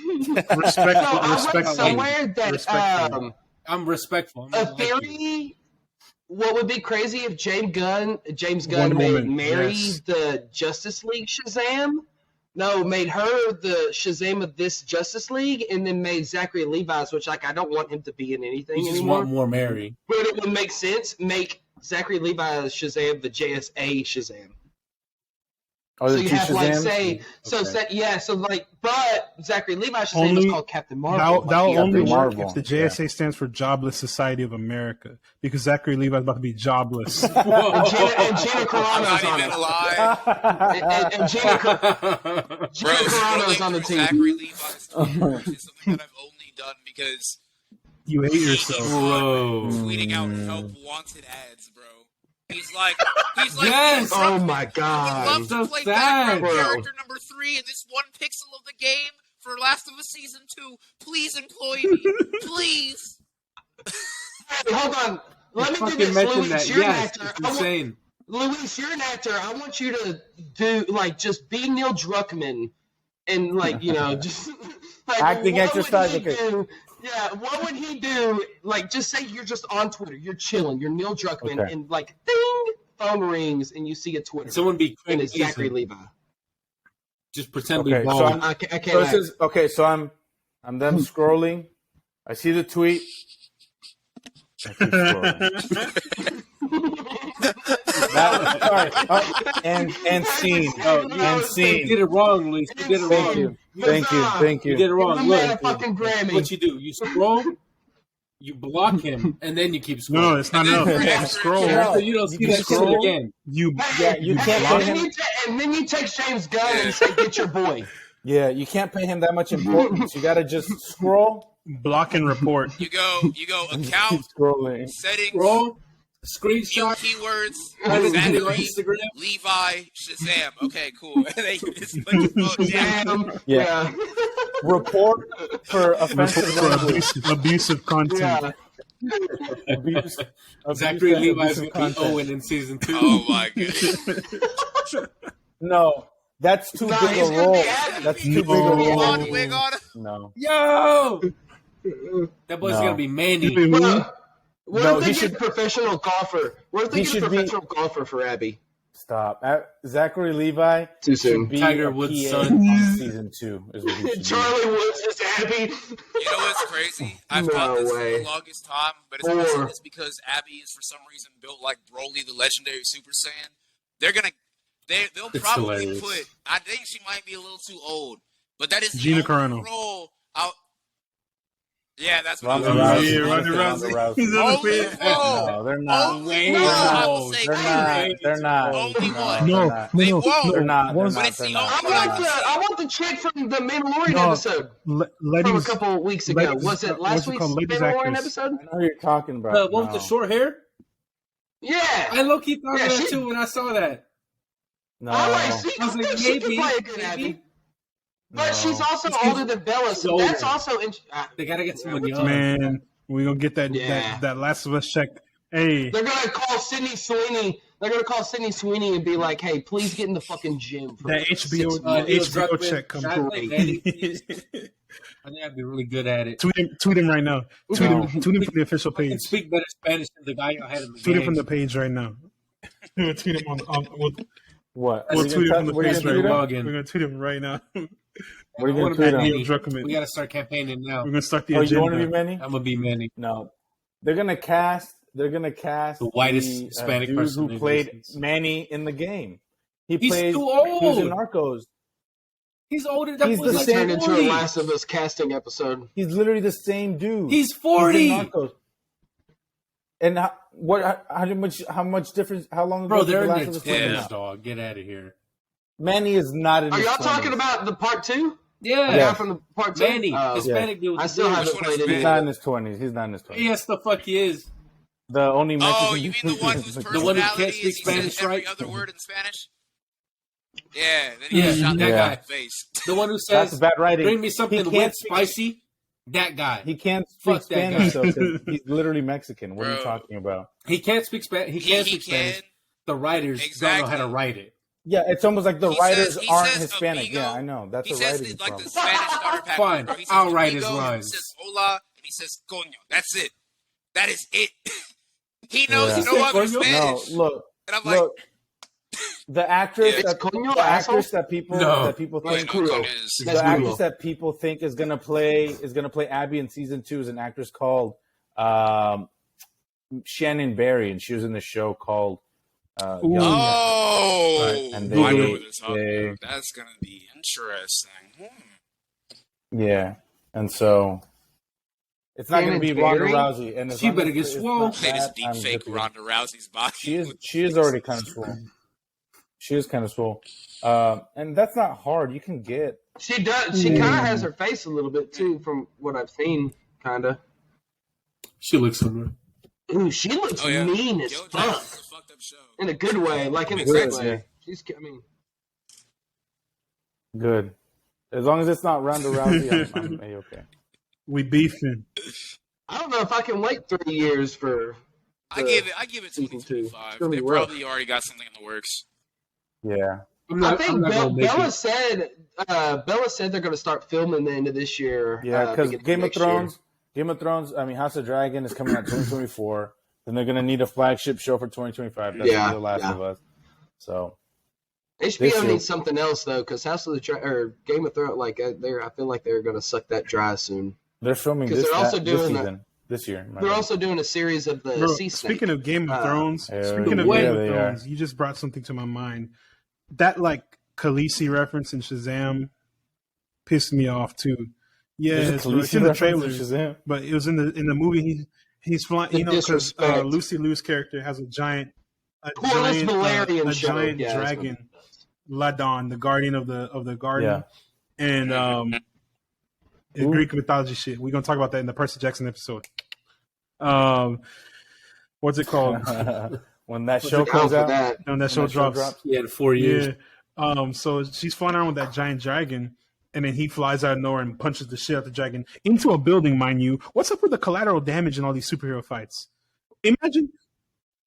Respect, So I respect, read somewhere that respectful. I'm respectful. I'm a not like you. theory. What would be crazy if James Gunn Wonder made Woman, Mary yes. the Justice League Shazam? No, made her the Shazam of this Justice League, and then made Zachary Levi's, which like I don't want him to be in anything You just anymore. want more Mary. But it would make sense. Make Zachary Levi's Shazam the JSA Shazam. Oh, So the you two have like Shazams? say Okay. so like but Zachary Levi's Shazam Only- is called Captain Marvel. That'll Like, only Captain work Marvel, if the JSA stands for Jobless Society of America, because Zachary Levi's about to be jobless. and Gina I'm Carano's not on even it. alive. And Gina Bro, Carano's on the scrolling team. Zachary Levi's Twitter is something that I've only done because You hate yourself. Bro. tweeting out help wanted ads, bro. He's like Yes! Oh my I would god. love So to play sad, background bro. character number 3 in this one pixel of the game for Last of Us Season 2. Please employ me. Please. Hey, hold on. Let me do Fucking this, mention Luis. that. You're Yes, an actor. it's insane. Luis, you're an actor. I want you to do like just be Neil Druckmann and like just like Acting what exercise, would he okay. do? Yeah, what would he do? Like, just say you're just on Twitter, you're chilling, you're Neil Druckmann, Okay. and like, ding, phone rings, and you see a Twitter, Someone be and Craig it's Zachary Mason. Levi. Just pretend Okay, we so bald. I can't. So act. this is okay. So I'm then scrolling. I see the tweet. I keep scrolling. Sorry. And scene. And You scene. did it wrong, Luis. You did it Thank wrong. you. Thank you. Thank You did it you. wrong. Give the man a Look, fucking Grammy. what you do? You scroll, you block him, and then you keep scrolling. No, it's not enough. And then You scroll. No. So you don't see You that scroll. shit again. You Yeah, you can't and, pay then him. and then you text James Gunn and say, "Get your boy." Yeah, you can't pay him that much importance. You got to just scroll. block and report. You go And just keep account scrolling. settings, Scroll, new screenshot, keywords, add it to your Zachary, Instagram. Levi, Shazam. Okay, cool. And then you just put your phone down. Damn. Yeah. Report for offensive Report for language. abusive content. Yeah. Abuse. Zachary Abuse- Levi's abusive gonna be content. Owen in season 2. Oh my goodness. No, that's too Nah, big he's a gonna role. be Abby. That's too No. big a role. On, wig on. No. Yo, that boy's No. gonna be Manny. Bro, what No, if he they should- get professional golfer? What if they he get should be- professional golfer for Abby? Stop. Zachary Levi Too should be Tiger a Woods' PA son. on season 2. Is what he should be. Charlie Woods is Abby. You know what's crazy? I've No thought this way. for the longest time, but it's Or- it's because Abby is for some reason built like Broly, the legendary Super Saiyan. They'll It's probably hilarious. put. I think she might be a little too old, but that is the Gina only Carano. role out. Yeah, that's what Ronda I was Rousey. Yeah, saying. Ronda Ronda Rousey. Rousey. He's on the Only page. one. No, they're not. Only No, one. I No, will say they're that. not. They're not. Only No, one. No, they're no, not. They no, won't. no. They're not. They're Once- But not. it's They're the not. only They're one. not. I want the chick from the Mandalorian No. episode from a Ladies, couple of weeks ago. ladies- Was it what's last it week's called? Ladies Mandalorian actress. episode? I know who you're talking about. The one with No. the short hair? Yeah. I low key thought Yeah, of that she- too when I saw that. No. I like. See, I was like, she can maybe, play a good Abby. maybe. But No. she's also It's 'cause older than Bella, so she's that's older. also. They gotta get someone young. man, we gonna get that, Yeah. that Last of Us check. Hey, They're gonna call Sydney Sweeney. They're gonna call Sydney Sweeney and be like, "Hey, please get in the fucking gym." For that like HBO, 6 that months." Neil HBO Druckmann, check comes Shaq, through. Manny, I think I'd be really good at it. Tweet him right now. Tweet No. him from the official I can page. speak better Spanish than the guy I had in the Tweet him game. from the page right now. We'll tweet him we'll What? we'll What are tweet you him from the gonna page That's right your now. login. We're gonna tweet him right now. What are you I gonna wanna tweet be him? Manny. Neil Druckmann. We gotta start campaigning now. We're gonna start the Oh, you agenda. want to be Manny? I'm gonna be Manny. No. They're gonna cast. The whitest Hispanic dude person who in played existence. Manny in the game. He He's plays. too He was in old. Narcos. He's older. That He's boy's the like same- Turned into a 40. Last of Us casting episode. He's literally the same dude. He's He's 40. in Narcos. And how much difference? How long ago Bro, did they're the in Last their of Us come 20s, Yeah. out? dog. Get out of here. Manny is not in Are his y'all 20s. talking about the part 2? Yeah. Yeah, from the part 2. Manny. Hispanic dude with I the still beard. haven't Which one played is it. He's Manny? not in his 20s. He's not in his 20s. Yes, the fuck he is. The only Mexican. Oh, you mean the one whose The one who can't personality speak is he says Spanish, every right? other word in Spanish? Yeah, then he Yeah, got shot in that the guy. face. The one who That's says, bad writing. bring me something He can't wet, speak- spicy. That guy. He can't speak Fuck that Spanish guy. though, 'cause he's literally Mexican. What are you Bro. talking about? He can't speak Spanish. He can't He speak Spanish. can. the writers don't know how to write it. Yeah, it's almost like the writers aren't Hispanic. Amigo. Yeah, I know. That's He a says writing like problem. the Spanish starter pack. Fine, Bro. He says I'll write his amigo, lines. He says hola, and he says coño. That's it. That is it. He knows Yeah. no other Coño? Spanish. No, look, And I'm like, look. The actress, It's coño, the asshole? actress that people wait, think, no, coño is- That's the actress Google. that people think is gonna play Abby in season 2 is an actress called Shannon Barry, and she was in the show called. Young Cat. Oh, Right, and I know they- what they're talking about. That's gonna be interesting. Yeah, and so it's not going to be Shannon Ronda Barry? Rousey, and as She long better as get it's swole. not They just that, deep I'm fake good to go. Ronda Rousey's body. She is already kind of swole. She is kind of swole, and that's not hard. You can get. She does. She kind of has her face a little bit too, from what I've seen. Kind of. She looks similar. Ooh, she looks Oh, yeah. mean as Yo, fuck. Jackson's a fucked up show. In a good way, like in a Makes good sense. way. She's. I mean, Good. As long as it's not Ronda Rousey, I'm A-okay. We beefing. I don't know if I can wait 3 years for. I give it season 2025. two. They probably already got something in the works. Yeah. I think Bella said they're going to start filming the end of this year. Yeah, because beginning Game of next year. Thrones, I mean, House of Dragon is coming out 2024. Then they're going to need a flagship show for 2025. That's Yeah, The Last yeah. of Us. So, HBO This year- needs something else though, because Game of Thrones, like I feel like they're going to suck that dry soon. they're filming 'Cause this, they're also this doing season. This year. my They're bad. also doing a series of the Bro, Sea Snake. speaking of Game of Thrones, hell speaking of yeah, Game of they Thrones, you just brought something to my mind. That like Khaleesi reference in Shazam pissed me off too. Yeah, There's a it's in the Khaleesi reference in trailers, Shazam? but it was in the movie. He's flying, The you know, because disrespect. Lucy Liu's character has a giant Corliss Valerian show. giant Yeah, that's dragon, Ladon, the guardian of the garden, Yeah. and it's Ooh. Greek mythology shit. We're gonna talk about that in the Percy Jackson episode. What's it called? When that I'm show down comes for out, that. When that show drops. He had 4 years. Yeah. So she's flying around with that giant dragon, and then he flies out of nowhere and punches the shit out the dragon into a building, mind you. What's up with the collateral damage in all these superhero fights? Imagine.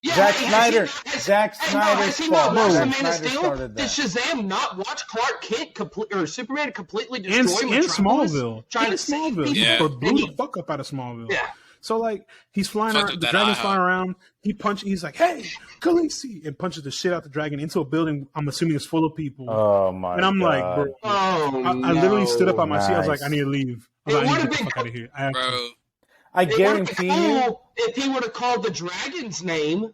Yeah, Zack hey, Snyder. Zack Snyder's Has he not fault. watched Zack Man of Snyder Steel? started Did that. Shazam not watch Clark Kent or Superman completely destroy And Metropolis? Smallville. Trying And to save Smallville. people? Yeah. Or And blew he- the fuck up out of Smallville. Yeah. So like he's flying Fucked around, up the that dragon's IHOP. flying around. He's like, "Hey, Khaleesi!" and punches the shit out the dragon into a building. I'm assuming it's full of people. Oh my! and I'm like, God. bro, Oh, I literally stood up on my seat. I was Nice. like, I need to leave. I It was like, I need would've to get the been fuck out of here. I have to. Bro, I It would have guarantee been you, cool if he would have called the dragon's name.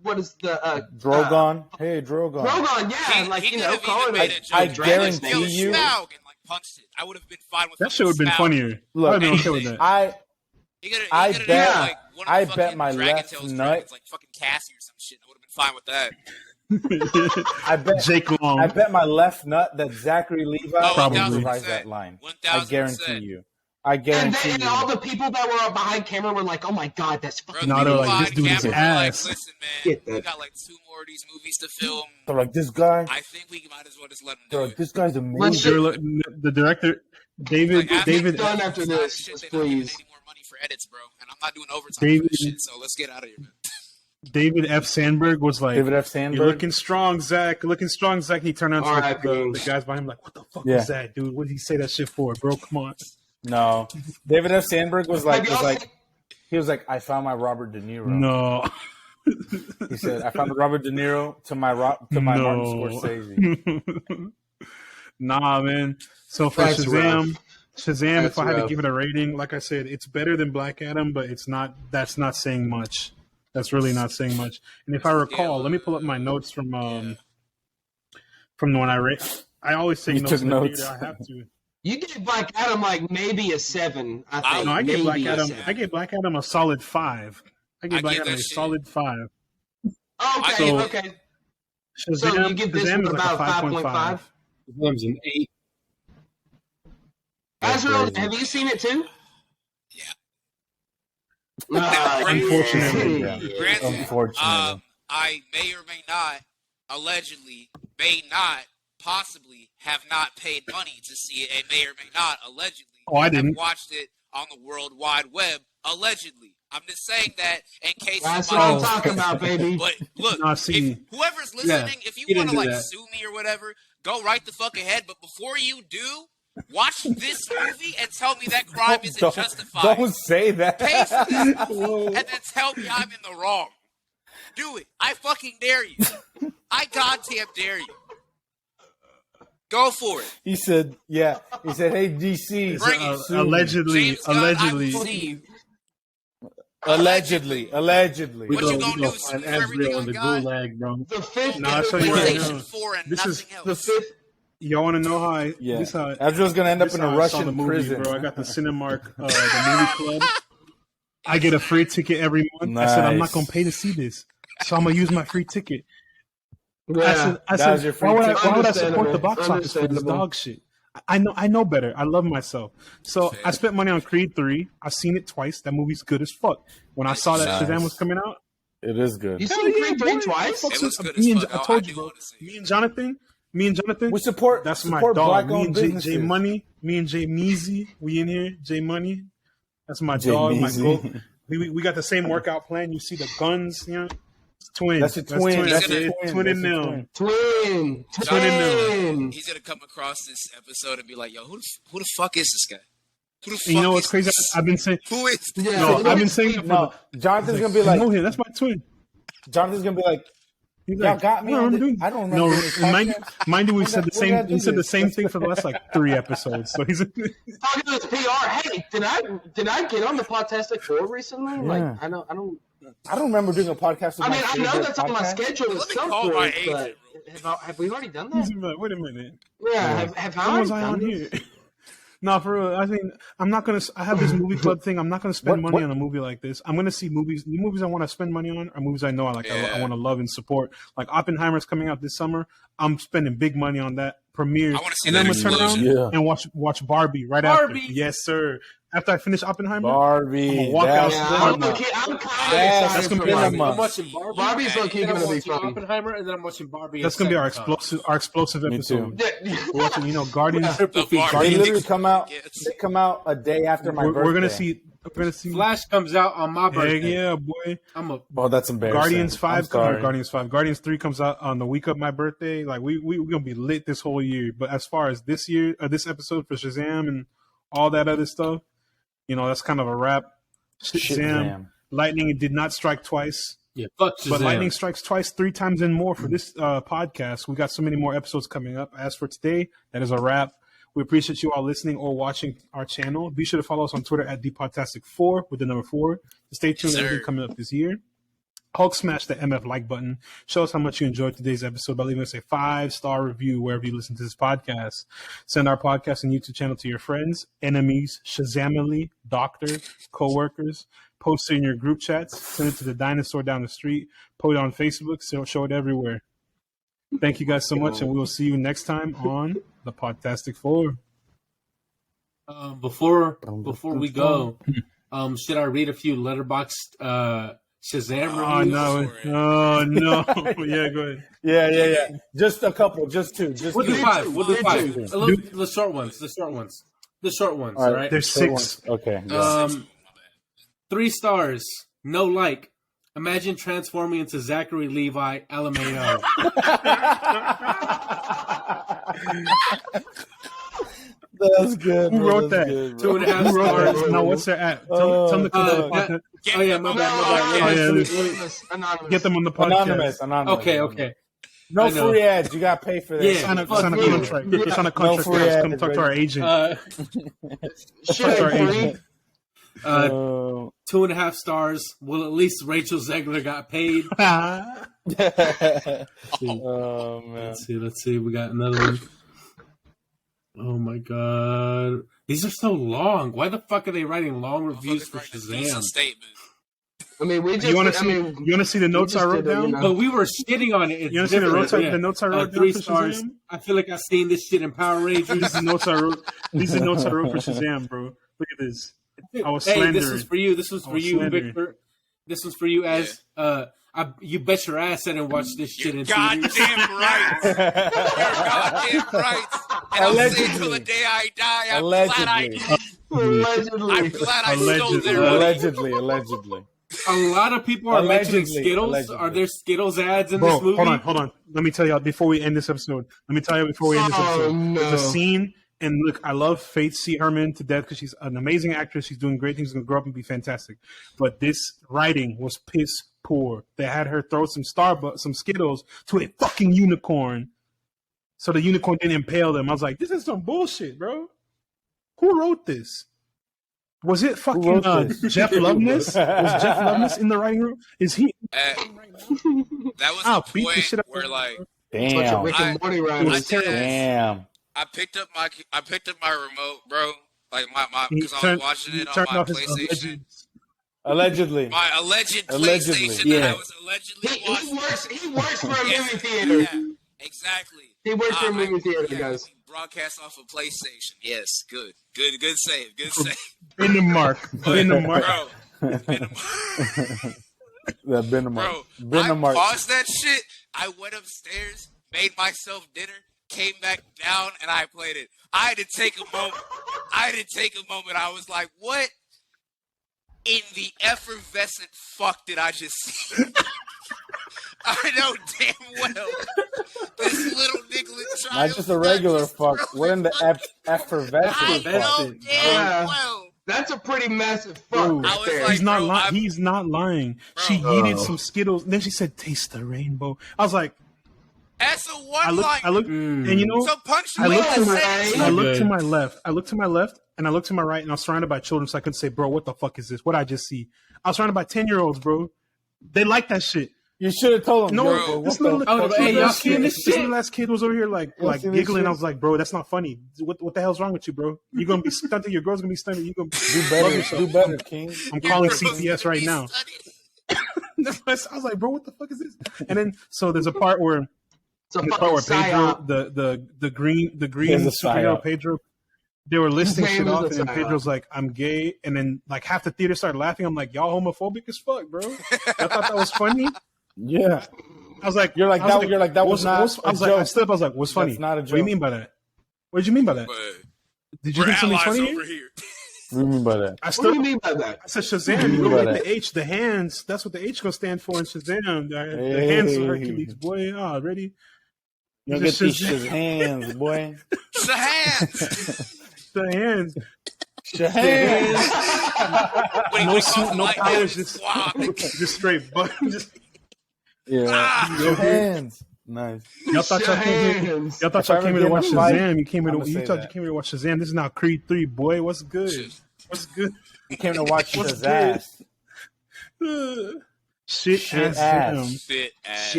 What is the Drogon. Hey, Drogon. Drogon, yeah, he, like he you could know, have call even it made a a joke. I Like, guarantee yo, you- Smaug, and like punched it. I would have been fine with That shit would have been Smaug. funnier. Look, I would have been okay with that. I He bet- done, like, one of I the bet fucking my Dragon left Tales nut- dragons, like fucking Cassie or some shit. I would have been fine with that. I bet. Jake Long. I bet my left nut that Zachary Levi Probably. improvised that line. 1000%. I guarantee you. I And, guarantee then, and you. all the people that were behind camera were like, "Oh my god, that's Bro, fucking." No, the they're people like, this behind dude is camera were like, ass. listen, man, Get we that. got like 2 more of these movies to film. They're like, this guy. I think we might as well just let him They're do like, it. this guy's Let's amazing. The director, David, Like, David, done after this, Shit, just they don't give please. any more money for edits, bro. And I'm not doing overtime for David- this shit, so let's get out of here, man. David F. Sandberg was like, David F. "You're Sandberg. looking strong, Zach. Looking strong, Zach." He turned on to R.I.P. the guys behind him, like, "What the fuck Yeah. was that, dude? What did he say that shit for, bro? Come on." No, David F. Sandberg was Have y'all like, seen- he was like, I found my Robert De Niro. No, He said, I found the Robert De Niro to my Martin Scorsese. Nah, man. So for That's Shazam, rough. Shazam, That's if I had to rough. give it a rating, like I said, it's better than Black Adam, but it's not. That's not saying much. That's really not saying much. And if I recall, let me pull up my notes from the one I read. I always take You notes took in the notes. theater. I have to. You gave Black Adam like maybe a 7. I think. No, I gave Maybe Black a Adam. 7. I gave Black Adam a solid 5. I gave I Black give Adam that a shit- solid 5. Okay, So- okay. Shazam, So you give this Shazam one is like about a 5.5. 5.5? Shazam's an 8. That's Azrael, crazy. have you seen it too? Yeah. Unfortunately, yeah. Granted, Unfortunately. I may or may not, allegedly, may not, possibly have not paid money to see it, and may or may not, allegedly, Oh, I have didn't. watched it on the World Wide Web Allegedly. I'm just saying that in case That's what I'm talking about, baby. But look, if whoever's listening, if you want to like sue me or whatever, go right the fuck ahead. But before you do, watch this movie and tell me that crime isn't justified. Don't say that. Pay for this movie and then tell me I'm in the wrong. Do it. I fucking dare you. I goddamn dare you. Go for it. He said, yeah. He said, hey, DC. Allegedly. Allegedly. What you gonna do? Sue for everything on the gulag, bro. The fifth. Nah, I'll tell you right now. 4 and This is nothing else. The fifth. Y'all want to know how? Ezra's gonna end up in a Russian prison, bro. I got the Cinemark, the movie club. I get a free ticket every month. Nice. I said I'm not gonna pay to see this, so I'm gonna use my free ticket. Yeah, I said, why would I support Understandable. the box office for this dog shit? I know better. I love myself. So I spent money on Creed 3. I've seen it twice. That movie's good as fuck. When I saw that Shazam was coming out, it is good. You seen Creed 3 twice? It was good as fuck. I told you, bro. Me and Jonathan. We support. That's my support dog. Me and businesses. J Money. Me and J Meezy. We in here. J Money. That's my J dog. My Meezy. goat. We got the same workout plan. You see the guns. You know, it's twins. That's a twin. That's That's a it. twin. Twin and That's a them. Twin. He's gonna come across this episode and be like, "Yo, who the fuck is this guy? Who the fuck You know what's is crazy? this? I've been saying. Who is this?" Yeah. No, I've been saying it for No, Jonathan's gonna be like, I know him. That's my twin. Jonathan's gonna be like, He's y'all like, got me. I don't remember I don't remember. No, doing this mind you, we When said the did I same. do We said the this? same thing for the last like 3 episodes. So he's. Talking to his PR. Hey, did I get on the Podtastic 4 recently? Like, Yeah. I don't. I don't remember doing a podcast. With I mean, my I know favorite that's on my podcast. schedule at Let me some call point, my but agent have we already done He's that? like, wait a minute. Yeah, have I When was already I on done here? this? No, for real. I mean, I'm not gonna. I have this movie club thing. I'm not gonna spend money What? on a movie like this. I'm gonna see movies. The movies I want to spend money on are movies I know I like. I want to love and support. Like Oppenheimer's coming out this summer. I'm spending big money on that premiere. I want to see And that then I'm gonna turn explosion. around and watch Barbie right Barbie. after. Yes, sir. After I finish Oppenheimer, Barbie. I'm gonna walk out. Yeah, Barbie. I'm kind of That's excited for gonna be Barbie. cinema. I'm watching Barbie. Barbie's low key then I'm gonna be watching fun. Oppenheimer, and then I'm watching Barbie. That's a gonna be our second time. explosive Me episode. too. Yeah. We're watching, Guardians. Triple The feature. Barbie They literally come out. tickets. They come out a day after my birthday. We're gonna see. We're gonna see. Flash comes out on my Heck birthday. yeah, boy. I'm a Oh, that's embarrassing. Guardians 5 I'm sorry. Guardians 5. Guardians 3 comes out on the week of my birthday. Like we're gonna be lit this whole year. But as far as this year, this episode for Shazam and all that other stuff, that's kind of a wrap. Shazam. Lightning did not strike twice. yeah. Fuck Shazam. But lightning strikes twice, 3 times and more for this podcast. We got so many more episodes coming up. As for today, that is a wrap. We appreciate you all listening or watching our channel. Be sure to follow us on Twitter at ThePodtastic4 with the number 4. Stay tuned Yes, to everything coming up this year. Hulk smash the MF like button. Show us how much you enjoyed today's episode by leaving us a 5-star review wherever you listen to this podcast. Send our podcast and YouTube channel to your friends, enemies, Shazamily, doctor, co-workers. Post it in your group chats. Send it to the dinosaur down the street. Post it on Facebook. Show it everywhere. Thank you guys so much, and we will see you next time on the Podtastic 4. Before we go, should I read a few letterboxed Shazam Oh, reviews? no. Yeah, go ahead. Yeah. Just a couple. Just 2. Just We'll do 2. 5. We'll do 5. Two. The short ones. All All right. There's Short 6. ones. Okay. 3 stars. No like. Imagine transforming into Zachary Levi LMAO. That's good. Who bro. wrote That's that? good, bro. 2.5 Who wrote stars. that? No, what's their at? Tell them to come to the that- podcast. Get Oh, yeah, them my on bad, the my bad. podcast. yeah, Anonymous. Anonymous. Get them on the podcast. Anonymous. Okay. No I know. free ads. You got to pay for this. Yeah. Sign a Fuck contract. you. Sign a No contract. free Guys. Come ads, talk to our right? agent. Shit, our free. agent. 2.5 stars. Well, at least Rachel Zegler got paid. Oh man. Let's see. We got another one. Oh my god. These are so long. Why the fuck are they writing long reviews for Shazam? Statement. I mean, we just. You want to I see? mean, You want to see the notes I just wrought did it, down? But we were shitting on it. It's You want to see the different. notes? The notes I wrote down 3 for stars. Shazam? I feel like I've seen this shit in Power Rangers. These are the notes I wrote. These are the notes I wrote for Shazam, bro. Look at this. I was Hey, slandering. this was for you. This was for you, slandering. Victor. This was for you as You bet your ass I didn't watch this shit in Goddamn theaters. right. You're goddamn right. And I'll say till the day I die, I'm glad I did. Allegedly. I'm glad I stole their money. Allegedly. A lot of people are mentioning Skittles. Allegedly. Are there Skittles ads in Bro, this movie? hold on. Let me tell y'all before we end this episode. There's a scene, and look, I love Faith C. Herman to death because she's an amazing actress. She's doing great things. She's gonna grow up and be fantastic. But this writing was piss poor. They had her throw some Skittles to a fucking unicorn, so the unicorn didn't impale them. I was like, this is some bullshit, bro. Who wrote this? Was it fucking Jeff Loveness? Was Jeff Loveness in the writing room? Is he? That was the point where, like, damn, Rick and Morty damn. I picked up my remote, bro. Like because I was watching it on my PlayStation. Allegedly. My alleged PlayStation that I was allegedly watching. He works for a movie theater. Yeah, exactly. He works for a movie theater, guys. Broadcast off of PlayStation. Yes, good save. In the mark. Bro, I paused that shit. I went upstairs, made myself dinner, came back down, and I played it. I had to take a moment. I was like, what in the effervescent fuck did I just see? I know damn well this little nigga trying. Not just a regular fuck. What in the effervescent? I know damn well. That's a pretty massive fuck. Like, he's not lying. Bro. She yeeted some Skittles, and then she said, "Taste the rainbow." I was like, "That's a one line." I look, and you know, I looked to my left. I looked to my left, and I looked to my right, and I was surrounded by children, so I couldn't say, "Bro, what the fuck is this? What I just see?" I was surrounded by 10-year-olds, bro. They like that shit. You should have told him. No, bro, this last kid was over here like giggling. I was like, bro, that's not funny. What the hell's wrong with you, bro? You're gonna be stunted. Your girl's gonna be stunted. You gonna do better, King. I'm calling CPS right now. I was like, bro, what the fuck is this? And then so there's a part where Pedro, the green superhero Pedro, they were listing shit off, and then Pedro's like, I'm gay, and then like half the theater started laughing. I'm like, y'all homophobic as fuck, bro. I thought that was funny. Yeah, I was like, that was not. I was like, what's funny? That's not a joke. What do you mean by that? What did you mean by that? Did you think something's funny over here? What do you mean by that? What do you mean by that? I said Shazam. You know, like the H, the hands. That's what the H gonna stand for in Shazam. The hands of Hercules, boy. Ah, ready? You get these hands, boy. The hands. The hands. No powers, just straight buttons. Your hands. Nice. Y'all thought y'all came here to watch Shazam. You came here to watch Shazam. This is now Creed 3, boy. What's good? You came to watch Shazam. Shit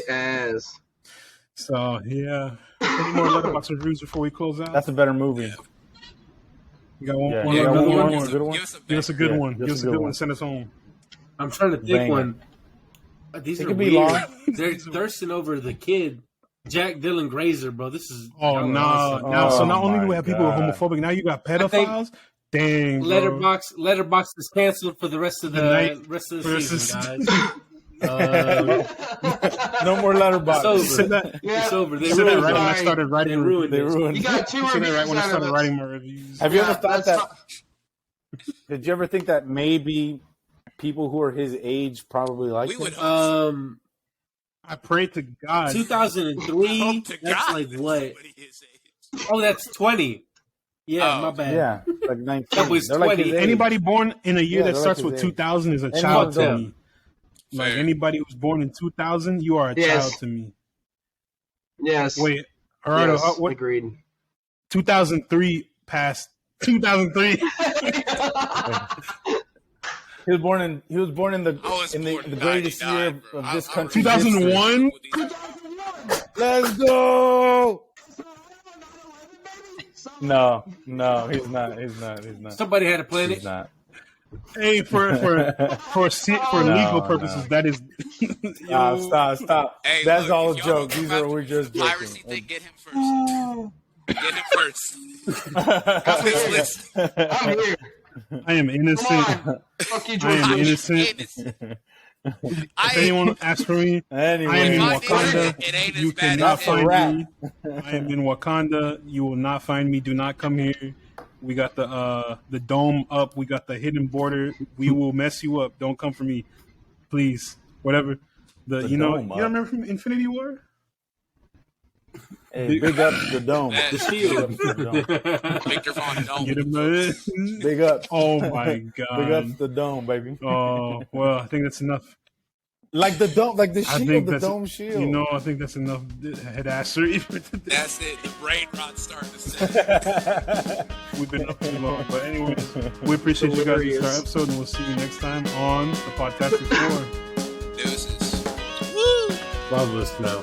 ass. So yeah. Any more Letterboxd reviews before we close out? That's a better movie. You got one more good one? Give us a good one. Give us a good one. Send us home. I'm trying to think one. These are weird. Long. They're thirsting over the kid, Jack Dylan Grazer, bro. This is so not only do we have people who are homophobic, now you got pedophiles. Dang, Letterboxd is canceled for the rest of the season, guys. No more Letterboxd. It's over. They ruined it right when I started writing. They ruined it. You got 2 reviews right when I started out writing my reviews. Have you ever thought that? Did you ever think that maybe people who are his age probably like him? I pray to God. 2003. That's like what? Oh, that's 20. Yeah, my bad. Yeah, like 19. That was 20. Like anybody born in a year that starts with 2000 is a child to me. Like Fair. Anybody who's born in 2000, you are a child to me. Yes. Wait, Gerardo, yes, what? Agreed. 2003 past 2003. He was born in the greatest year of this country. 2001. Let's go. No, he's not. Somebody had a planet. He's not. Hey, for legal purposes, that is. Stop. Hey, that's look, all a if joke. We're just joking. Piracy thing, get him first. Get him first. Come this list. I'm here. I am innocent. Fuck you, I am George. innocent. If anyone asks for me, Anyway, I am in If I need Wakanda. it ain't You as bad cannot as it. find me. I am in Wakanda. You will not find me. Do not come here. We got the dome up. We got the hidden border. We will mess you up. Don't come for me, please. Whatever. The You dome don't up. remember from Infinity War? Hey, big up the dome. Man. The Big shield. up the dome. Victor Von Dome. Get him. Big up. Oh my Big god. up the dome, baby. Oh well, I think that's enough. Like the dome, like the I shield, think the that's dome shield. You know, I think that's enough head assery for today. That's it. The brain rot's starting to set. We've been up too long, but anyway, we appreciate you guys for our episode, and we'll see you next time on the Podtastic 4. Deuces. Woo! Love this now.